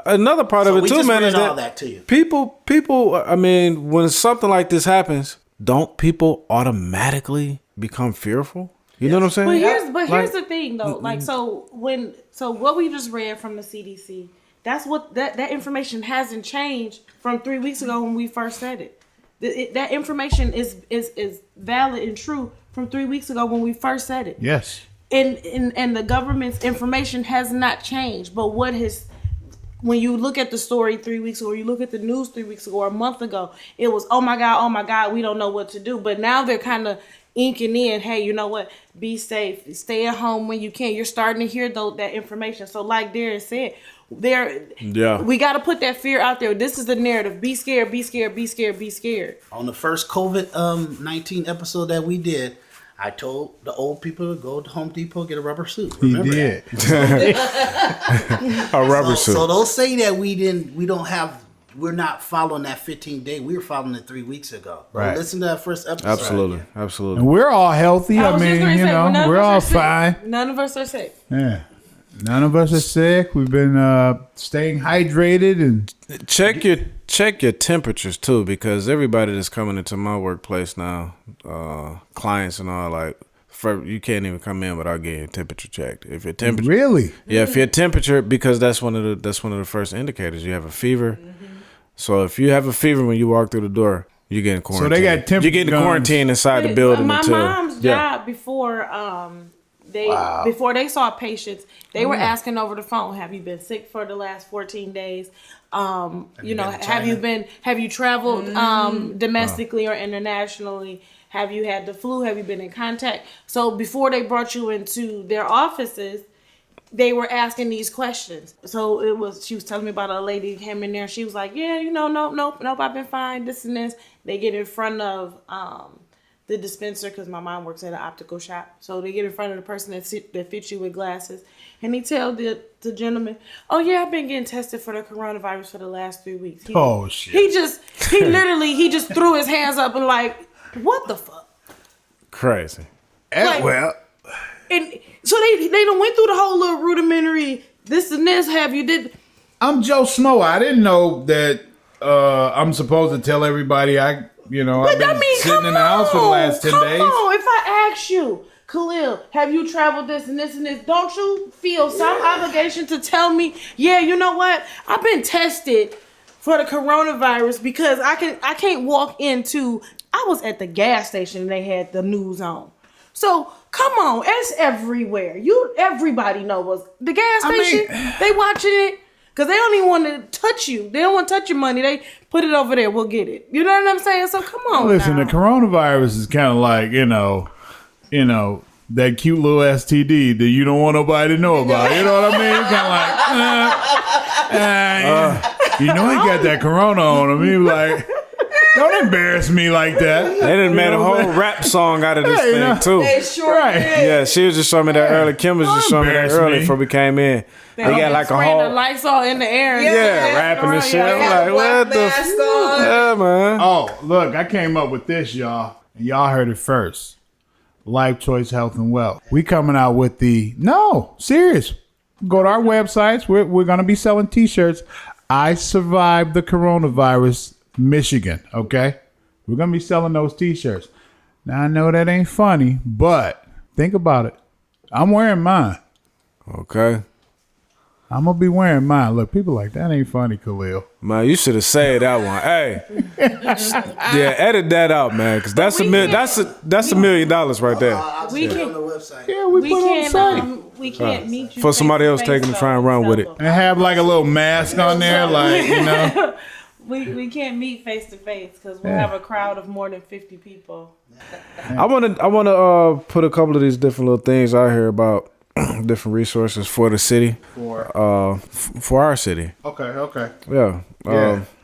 another part So of we it too, just man, is read all that that to you. people. I mean, when something like this happens, don't people automatically become fearful? You know what I'm saying? Here's the thing though. Like so what we just read from the CDC, that's what that information hasn't changed from 3 weeks ago when we first said it. That information is valid and true from 3 weeks ago when we first said it. Yes. And the government's information has not changed. But when you look at the story 3 weeks ago, or you look at the news 3 weeks ago or a month ago, it was, oh my God, we don't know what to do. But now they're kind of inking in, hey, you know what? Be safe. Stay at home when you can. You're starting to hear that information. So like Darren said, we got to put that fear out there. This is the narrative. Be scared, be scared, be scared, be scared. On the first COVID-19 episode that we did, I told the old people to go to Home Depot, get a rubber suit. Remember He did. A rubber suit. So don't say that we're not following that 15-day. We were following it 3 weeks ago. Right. Listen to that first episode. Absolutely. And we're all healthy. I was just mean, gonna say, none of we're us all are sick. fine. None of us are sick. Yeah. None of us are sick. We've been staying hydrated and Check your temperatures too, because everybody that's coming into my workplace now, clients and all, like, you can't even come in without getting your temperature checked. If your temperature, really. yeah, if your temperature, because that's one of the first indicators. You have a fever. So if you have a fever when you walk through the door, you're getting quarantined. So they got temperature You're getting guns. quarantined inside the building My until mom's job before before they saw patients, they were asking over the phone, have you been sick for the last 14 days? Have you traveled domestically or internationally? Have you had the flu? Have you been in contact? So before they brought you into their offices, they were asking these questions. So she was telling me about a lady who came in there and she was like, yeah, nope, I've been fine, this and this. They get in front of the dispenser, because my mom works at an optical shop. So they get in front of the person that fits you with glasses. And he tell the gentleman, oh yeah, I've been getting tested for the coronavirus for the last 3 weeks. Shit. He literally just threw his hands up and like, what the fuck? crazy. Like, Well, and so they done went through the whole little rudimentary this and this. Have you did? I'm Joe Smo. I didn't know that I'm supposed to tell everybody I've been sitting in the house for the last 10 days. Come on, if I ask you, Khalil, have you traveled this and this and this? Don't you feel some obligation to tell me, yeah, you know what? I've been tested for the coronavirus because I can't walk into. I was at the gas station and they had the news on. So come on, it's everywhere. Everybody knows the gas station. They watching it because they don't even want to touch you. They don't want to touch your money. They put it over there. We'll get it. You know what I'm saying? So come on. Listen, now. the coronavirus is kind of like that cute little STD that you don't want nobody to know about. You know what I mean? Kind of like, you got that corona on him. He like, don't embarrass me like that. They done made a whole rap song out of this thing too. They sure Right. did. Yeah, she was just showing me that early. Kim was just showing me that embarrass early me. before we came in. They got like a spraying the whole lights all in the air. And yeah, rapping and shit. I'm like, what the Mask on. yeah, man. Oh, look, I came up with this, y'all. And y'all heard it first. Life Choice Health and Wealth. We coming out with serious. Go to our websites. We're going to be selling t-shirts. I survived the coronavirus, Michigan. Okay. We're going to be selling those t-shirts. Now I know that ain't funny, but think about it. I'm wearing mine. Okay. I'm gonna be wearing mine. Look, people like that ain't funny, Khalil. Man, you should have said that one. Hey, yeah, edit that out, man, because that's $1 million right there. I'll We put it can- on the website. Yeah, we put on the site. We can't meet you For somebody else face-to-face, taking to try and run with it. though. And have like a little mask on there, like, you know. We can't meet face to face because we'll have a crowd of more than 50 people. I wanna put a couple of these different little things out here about different resources for the city, for our city. Okay. Yeah.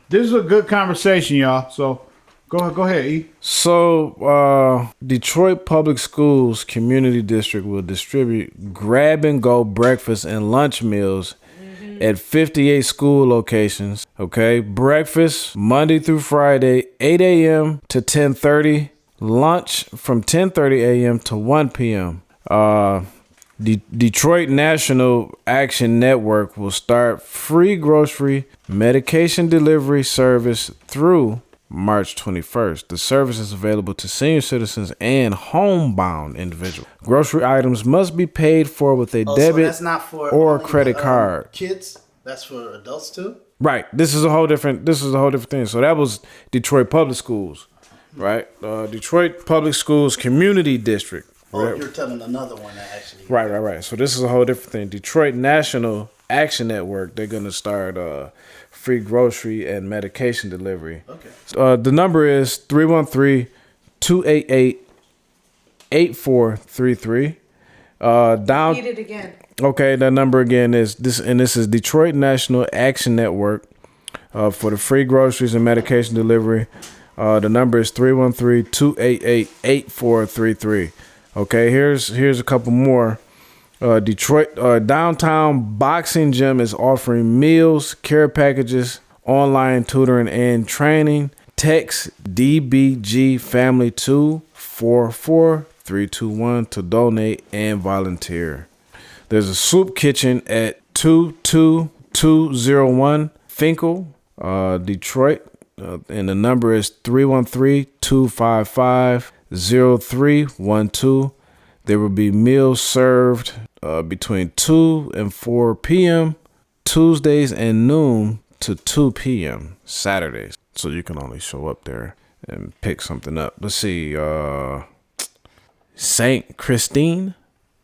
This is a good conversation, y'all. So go ahead, E. So Detroit Public Schools Community District will distribute grab-and-go breakfast and lunch meals at 58 school locations. Okay, breakfast Monday through Friday, 8 a.m. to 10:30. Lunch from 10:30 a.m. to 1 p.m. Detroit National Action Network will start free grocery medication delivery service through March 21st. The service is available to senior citizens and homebound individuals. Grocery items must be paid for with a So debit that's not for or only credit the, card. Kids. That's for adults too. Right. This is a whole different thing. So that was Detroit Public Schools, right? Detroit Public Schools Community District. Oh, Right. you're telling another one that actually. Right. So this is a whole different thing. Detroit National Action Network, they're going to start free grocery and medication delivery. Okay. The number is 313-288-8433. Read it again. Okay, that number again is this, and this is Detroit National Action Network for the free groceries and medication delivery. The number is 313-288-8433. Okay, here's a couple more. Detroit Downtown Boxing Gym is offering meals, care packages, online tutoring and training. Text DBG Family 244-321 to donate and volunteer. There's a soup kitchen at 22201 Finkel, Detroit, and the number is 313-255-0312. There will be meals served between 2 and 4 p.m. Tuesdays and noon to 2 p.m. Saturdays. So you can only show up there and pick something up. Let's see. St. Christine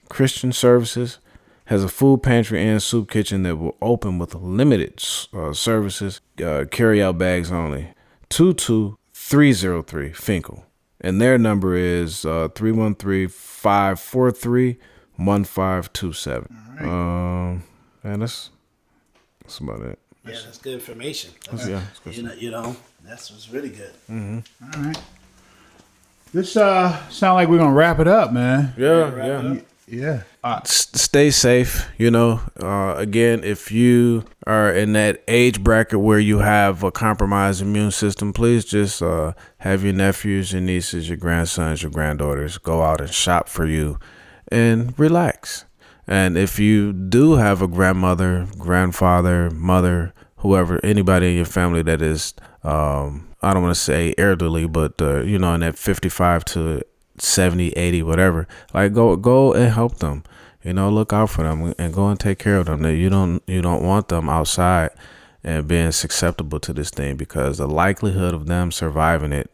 Christian Services has a food pantry and soup kitchen that will open with limited services, carry-out bags only. 22303 Finkel. And their number is 313-543-1527. And that's about it. Yeah, that's good information. That's good. You know, that's what's really good. All right. This sound like we're gonna wrap it up, man. Yeah. Yeah. Stay safe. Again, if you are in that age bracket where you have a compromised immune system, please just have your nephews, your nieces, your grandsons, your granddaughters go out and shop for you and relax. And if you do have a grandmother, grandfather, mother, whoever, anybody in your family that is, I don't want to say elderly, but in that 55 to 70, 80, whatever, like go and help them, look out for them and go and take care of them. That you don't want them outside and being susceptible to this thing, because the likelihood of them surviving it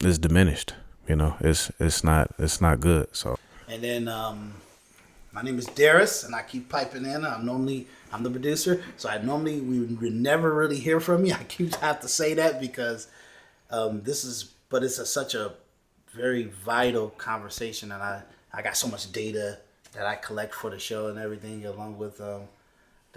is diminished. It's not good. So, and then my name is Darius, and I keep piping in. I'm the producer, so we would never really hear from me. I have to say that because it's such a very vital conversation, and I got so much data that I collect for the show and everything, along with the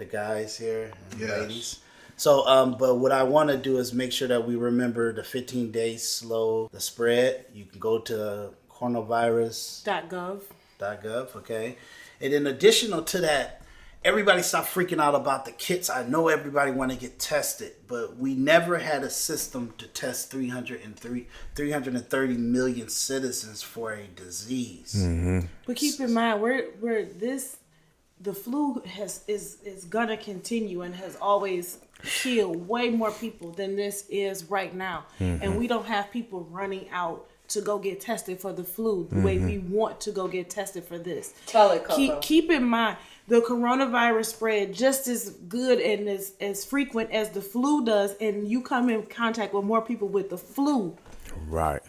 guys here and ladies. So, but what I want to do is make sure that we remember the 15 days slow the spread. You can go to coronavirus.gov, okay? And in additional to that, everybody stop freaking out about the kits. I know everybody want to get tested, but we never had a system to test 330 million citizens for a disease. Mm-hmm. But keep in mind, the flu is gonna continue and has always killed way more people than this is right now, and we don't have people running out to go get tested for the flu, the way we want to go get tested for this. Tell it, Coco. Keep in mind, the coronavirus spread just as good and as frequent as the flu does, and you come in contact with more people with the flu. Right.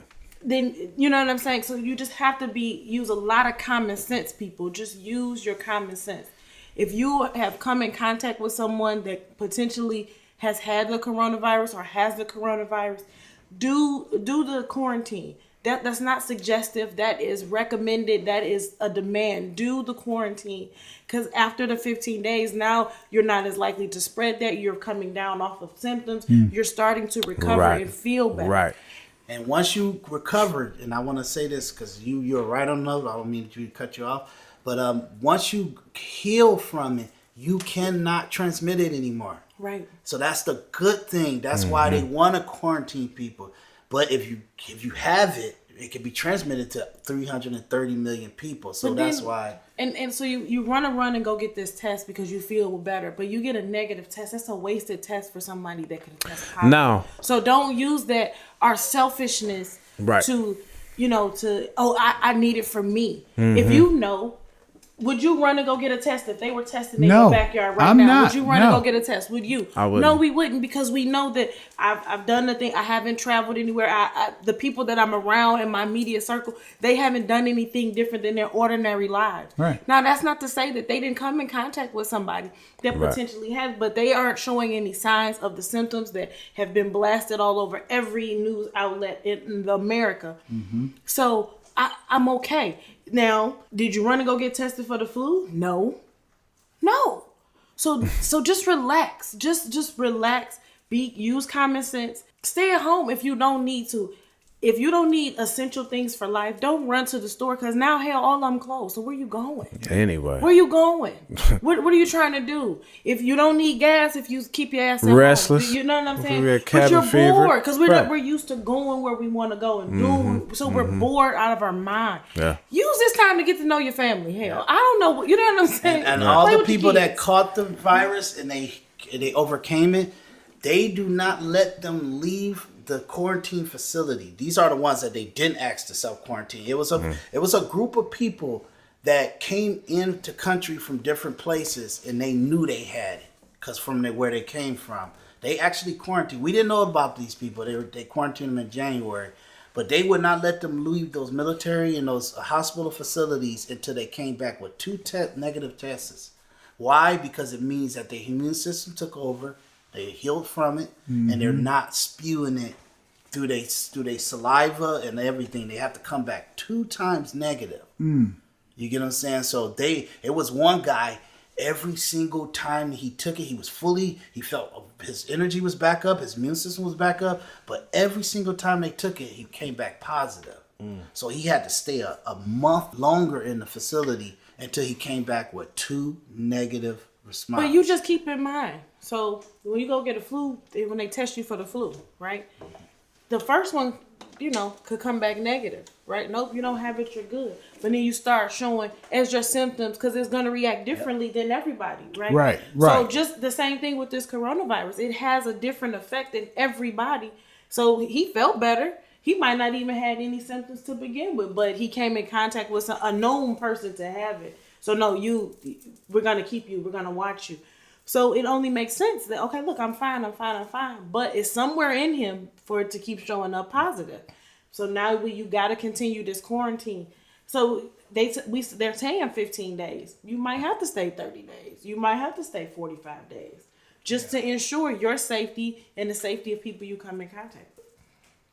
Then you know what I'm saying? So you just have to use a lot of common sense, people. Just use your common sense. If you have come in contact with someone that potentially has had the coronavirus or has the coronavirus, do the quarantine. That's not suggestive. That is recommended. That is a demand. Do the quarantine, because after the 15 days, now you're not as likely to spread that. You're coming down off of symptoms. You're starting to recover and feel better. Right. And once you recovered, and I want to say this because you're right on note. I don't mean to cut you off, but once you heal from it, you cannot transmit it anymore. Right. So that's the good thing. That's why they want to quarantine people. But if you have it, it can be transmitted to 330 million people. So that's why. And so you run and go get this test because you feel better, but you get a negative test. That's a wasted test for somebody that could have tested positive. Now. So don't use our selfishness to, I need it for me. If you know. Would you run and go get a test if they were testing in your backyard right now? Not. Would you run and go get a test? Would you? I wouldn't. No, we wouldn't, because we know that I've done the thing. I haven't traveled anywhere. The people that I'm around in my media circle, they haven't done anything different than their ordinary lives. Right. Now, that's not to say that they didn't come in contact with somebody that potentially has, but they aren't showing any signs of the symptoms that have been blasted all over every news outlet in America. So I'm okay. Now, did you run and go get tested for the flu? No. So just relax. Just relax. Use common sense. Stay at home if you don't need to. If you don't need essential things for life, don't run to the store, because now, hell, all of them closed. So where you going? Anyway. Where you going? What are you trying to do? If you don't need gas, if you keep your ass at restless, home, you know what I'm saying? we got But you're cabin fever. bored, because we're used to going where we want to go and doing. So we're bored out of our mind. Yeah. Use this time to get to know your family. Hell, I don't know. You know what I'm saying? And Play all the with people that kids. caught the virus and they overcame it, they do not let them leave the quarantine facility. These are the ones that they didn't ask to self-quarantine. It was a group of people that came into country from different places, and they knew they had it because from where they came from. They actually quarantined. We didn't know about these people. They quarantined them in January, but they would not let them leave those military and those hospital facilities until they came back with 2 negative tests. Why? Because it means that their immune system took over. They healed from it, and they're not spewing it through their saliva and everything. They have to come back 2 times negative. You get what I'm saying? So it was one guy, every single time he took it, he felt his energy was back up, his immune system was back up, but every single time they took it, he came back positive. So he had to stay a month longer in the facility until he came back with 2 negative responses. But you just keep in mind. So when you go get a flu, when they test you for the flu, right? The first one, could come back negative, right? Nope, you don't have it, you're good. But then you start showing extra symptoms because it's going to react differently than everybody, right? Right. So just the same thing with this coronavirus. It has a different effect in everybody. So he felt better. He might not even had any symptoms to begin with, but he came in contact with a known person to have it. So no, we're going to keep you. We're going to watch you. So it only makes sense that, okay, look, I'm fine. But it's somewhere in him for it to keep showing up positive. So now you got to continue this quarantine. So they're saying 15 days. You might have to stay 30 days. You might have to stay 45 days just to ensure your safety and the safety of people you come in contact with.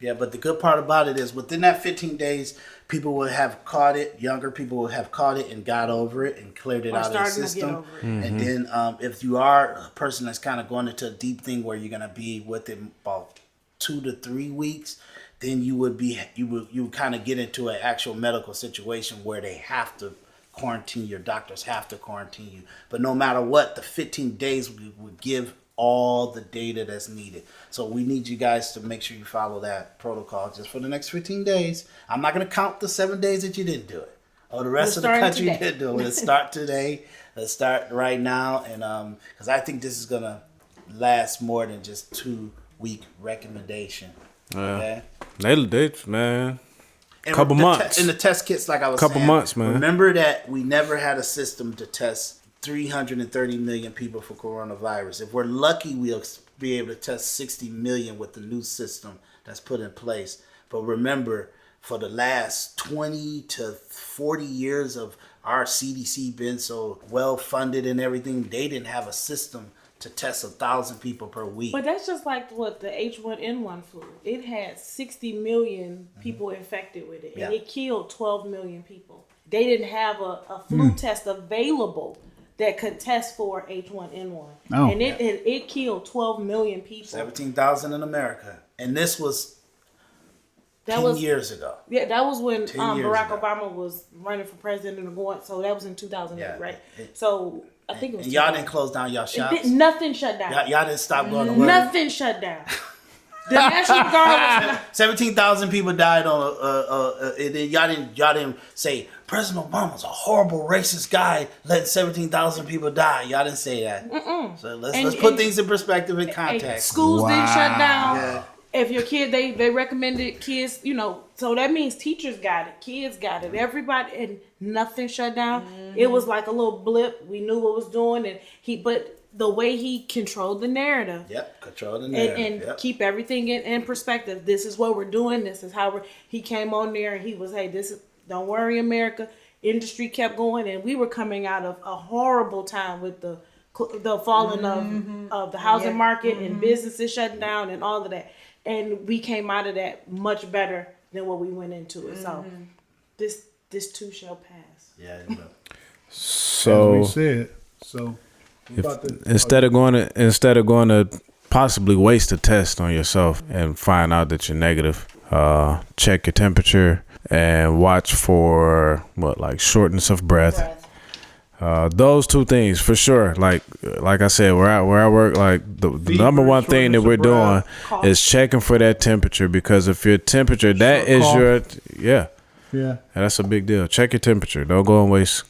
Yeah, but the good part about it is within that 15 days, people will have caught it. Younger people will have caught it and got over it and cleared it out of their system. And then if you are a person that's kind of going into a deep thing where you're going to be with it about 2 to 3 weeks, then you would kind of get into an actual medical situation where they have to quarantine. Your doctors have to quarantine you. But no matter what, the 15 days would give all the data that's needed. So we need you guys to make sure you follow that protocol just for the next 15 days. I'm not going to count the 7 days that you didn't do it. Or the rest of the country did do it. Let's start today. Let's start right now. And because I think this is going to last more than just 2-week recommendation. Okay? They man. And Couple months. In the test kits, like I was Couple saying. months, man. Remember that we never had a system to test 330 million people for coronavirus. If we're lucky, we'll be able to test 60 million with the new system that's put in place. But remember, for the last 20 to 40 years of our CDC been so well funded and everything, they didn't have a system to test 1,000 people per week. But that's just like what the H1N1 flu. It had 60 million people infected with it, and it killed 12 million people. They didn't have a flu test available that could test for H1N1. Oh. And it killed 12 million people. 17,000 in America. And this was 10 years ago. Yeah, that was when 10 years Barack ago. Obama was running for president and going. So that was in 2008, Yeah. right? So I think it was. And y'all didn't close down y'all shops. Nothing shut down. Y'all didn't stop going to work. Nothing shut down. The National Guard was 17,000 people died on and then y'all didn't say President Obama's a horrible racist guy letting 17,000 people die. Y'all didn't say that. So let's put things in perspective and context. Schools didn't shut down. Yeah. If your kid, they recommended kids, so that means teachers got it, kids got it, everybody, and nothing shut down. It was like a little blip. We knew what was doing, but the way he controlled the narrative. Yep, control the narrative. And keep everything in perspective. This is what we're doing. This is how he came on there and he was, hey, don't worry, America. Industry kept going, and we were coming out of a horrible time with the falling of the housing market and businesses shutting down and all of that. And we came out of that much better than what we went into it. So this too shall pass. Yeah. So we said. So instead of going to possibly waste a test on yourself and find out that you're negative, check your temperature and watch for shortness of breath. Those two things for sure. Like I said, where I work, the number one thing that we're doing is checking for that temperature, because if your temperature, that is your that's a big deal. Check your temperature. Don't go and waste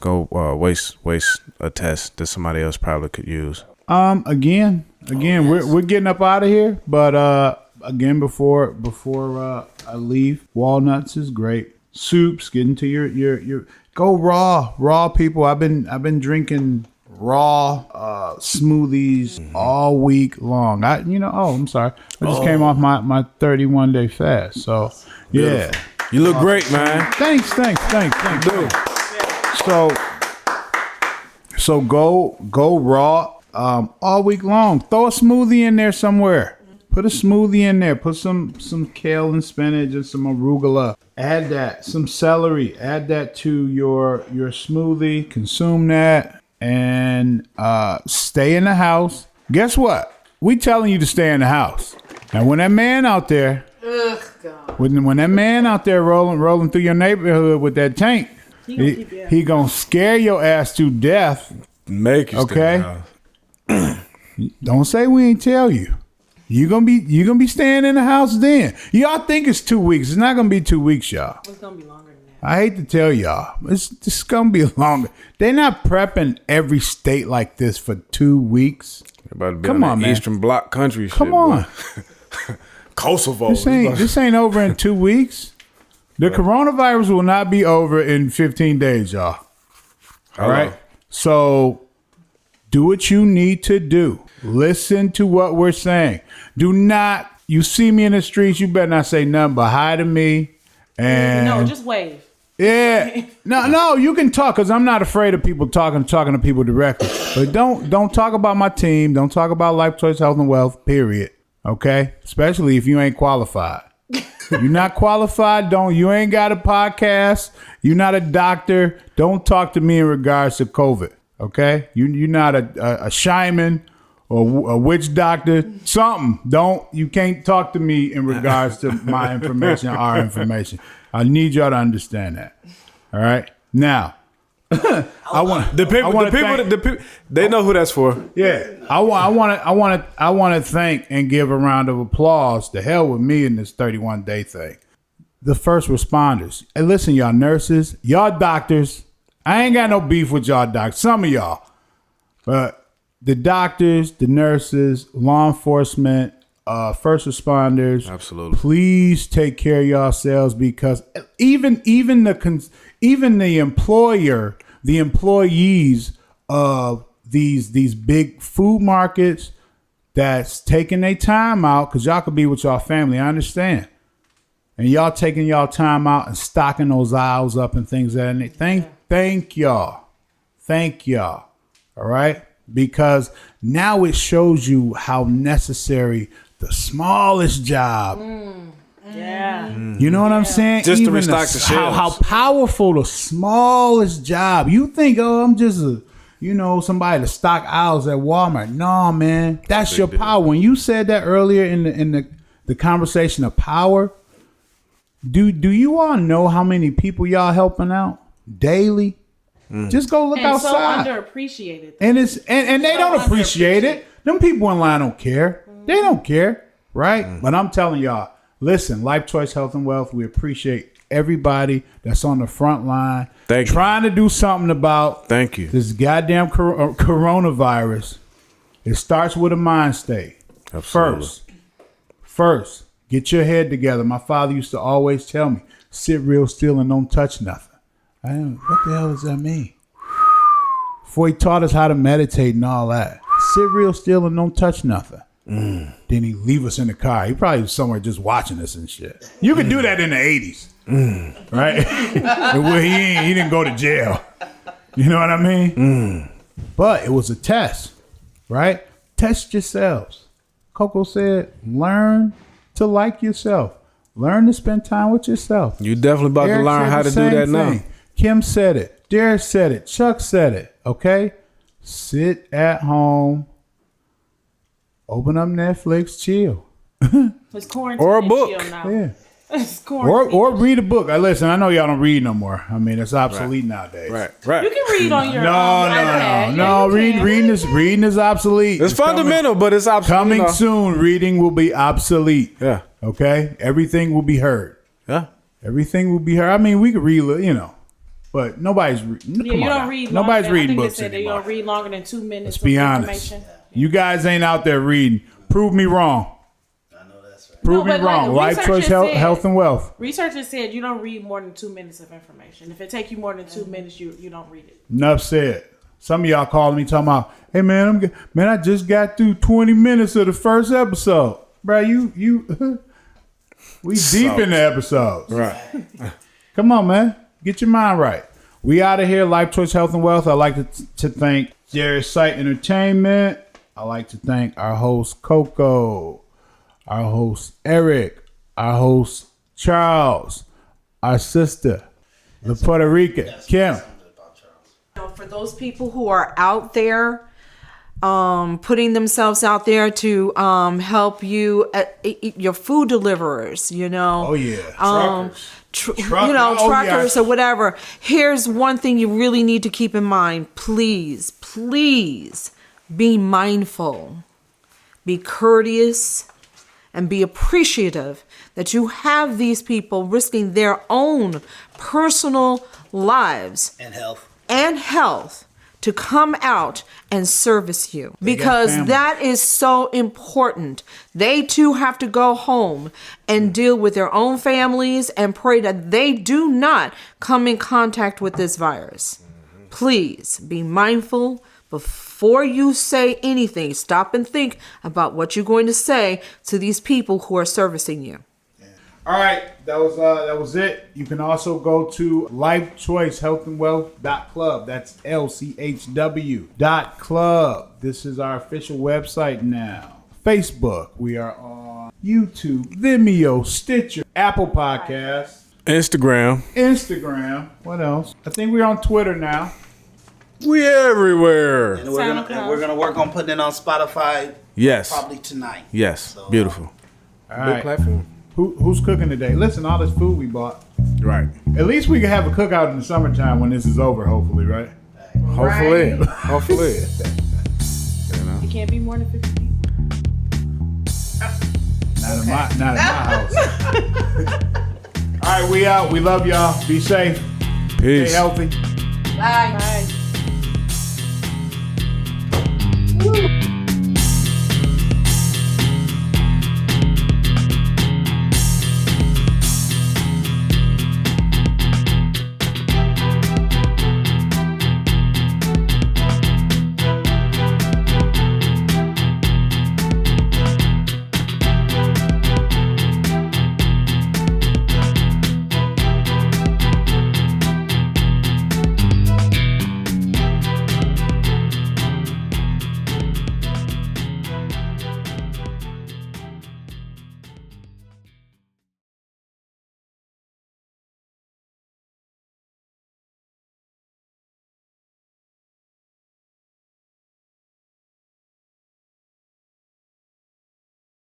a test that somebody else probably could use. Again, we're getting up out of here, but again, before I leave, walnuts is great. Soups, get into your go raw people. I've been drinking raw smoothies all week long. I'm sorry. I just came off my 31 day fast. So yeah. You look great, man. Thanks, dude. So go raw all week long. Throw a smoothie in there somewhere. Put a smoothie in there. Put some kale and spinach and some arugula. Add that. Some celery. Add that to your smoothie. Consume that. And stay in the house. Guess what? We telling you to stay in the house. Now when that man out there, when that man out there rolling through your neighborhood with that tank, he gonna scare your ass to death. Make you stay in the house. Don't say we ain't tell you. You gonna be staying in the house then. Y'all think it's 2 weeks. It's not gonna be 2 weeks, y'all. It's going to be longer than that. I hate to tell y'all. It's gonna be longer. They're not prepping every state like this for 2 weeks. About to be Come on on, that man. Eastern Bloc country shit. Come on. Kosovo. This ain't over in 2 weeks. The coronavirus will not be over in 15 days, y'all. All right? So do what you need to do. Listen to what we're saying. Do not, you see me in the streets, you better not say nothing but hi to me. And No, just wave. yeah. No, you can talk, because I'm not afraid of people talking to people directly. But don't talk about my team. Don't talk about Life Choice Health and Wealth, period. Okay? Especially if you ain't qualified. You're not qualified, you ain't got a podcast. You're not a doctor. Don't talk to me in regards to COVID. Okay? You're not a shaman or a witch doctor. Something. You can't talk to me in regards to my information, our information. I need y'all to understand that. All right? Now, I want The people, they know who that's for. yeah, I want to thank and give a round of applause. To hell with me in this 31 day thing. The first responders. And listen, y'all nurses, y'all doctors. I ain't got no beef with y'all doctors. Some of y'all, but the doctors, the nurses, law enforcement, first responders. Absolutely. Please take care of yourselves, because even the employer, the employees of these big food markets that's taking their time out, because y'all could be with y'all family. I understand. And y'all taking y'all time out and stocking those aisles up and things that. And thank y'all. Thank y'all. All right? Because now it shows you how necessary the smallest job. Yeah. You know what I'm saying? Just to Even restock the shelves. how powerful the smallest job. You think, I'm just somebody to stock aisles at Walmart. No, man. That's your power. When you said that earlier in the conversation of power, do you all know how many people y'all helping out daily? Just go look And outside. so underappreciated. And it's and they don't appreciate it. Them people in line don't care. They don't care, right? But I'm telling y'all, listen, Life Choice Health and Wealth, we appreciate everybody that's on the front line trying to do something about this goddamn coronavirus. It starts with a mind state. Absolutely. First, get your head together. My father used to always tell me, sit real still and don't touch nothing. What the hell does that mean? Before he taught us how to meditate and all that. Sit real still and don't touch nothing. Then he leave us in the car. He probably was somewhere just watching us and shit. You could do that in the 80s. Right? Well, he didn't go to jail. You know what I mean? But it was a test. Right? Test yourselves. Coco said, learn to like yourself. Learn to spend time with yourself. You definitely about to learn how to do that now. Kim said it. Derek said it. Chuck said it. Okay? Sit at home. Open up Netflix. Chill. It's quarantine or a book. Chill now. Yeah. It's quarantine. Or read a book. Listen, I know y'all don't read no more. I mean, it's obsolete nowadays. Right. You can read on your No. iPad. Reading is obsolete. It's fundamental, but it's obsolete. Coming soon, reading will be obsolete. Yeah. Okay? Everything will be heard. Yeah. Everything will be heard. I mean, we could read, but nobody's reading. Yeah, you don't read. Nobody's reading books they said anymore. You don't read longer than 2 minutes. Let's be of honest. information. You guys ain't out there reading. Prove me wrong. I know that's right. Prove me but wrong. like, Life Choice Health and Wealth. Researchers said you don't read more than 2 minutes of information. If it take you more than 2 minutes, you don't read it. Enough said. Some of y'all calling me talking about, hey man, I just got through 20 minutes of the first episode. Bro, you we deep in the episodes. Right. Come on, man. Get your mind right. We out of here. Life Choice Health and Wealth. I'd like to thank Jerry Sight Entertainment. I'd like to thank our host, Coco, our host, Eric, our host, Charles, our sister, the Puerto Rican, Kim. For those people who are out there, putting themselves out there to help you, your food deliverers, Oh, yeah. Truckers or whatever. Here's one thing you really need to keep in mind. Please be mindful, be courteous, and be appreciative that you have these people risking their own personal lives And health. to come out and service you, because that is so important. They too have to go home and deal with their own families and pray that they do not come in contact with this virus. Please be mindful before you say anything. Stop and think about what you're going to say to these people who are servicing you. All right, that was it. You can also go to lifechoicehealthandwealth.club. That's LCHW.club. This is our official website now. Facebook. We are on YouTube, Vimeo, Stitcher, Apple Podcasts, Instagram. What else? I think we're on Twitter now. We everywhere. And we're gonna work on putting it on Spotify. Yes. Probably tonight. Yes. So, Beautiful. All Big right. platform. Who's cooking today? Listen, all this food we bought. Right. At least we can have a cookout in the summertime when this is over, hopefully, right? Hopefully. It can't be more than 50 people. Not in my house. All right, we out. We love y'all. Be safe. Peace. Stay healthy. Bye.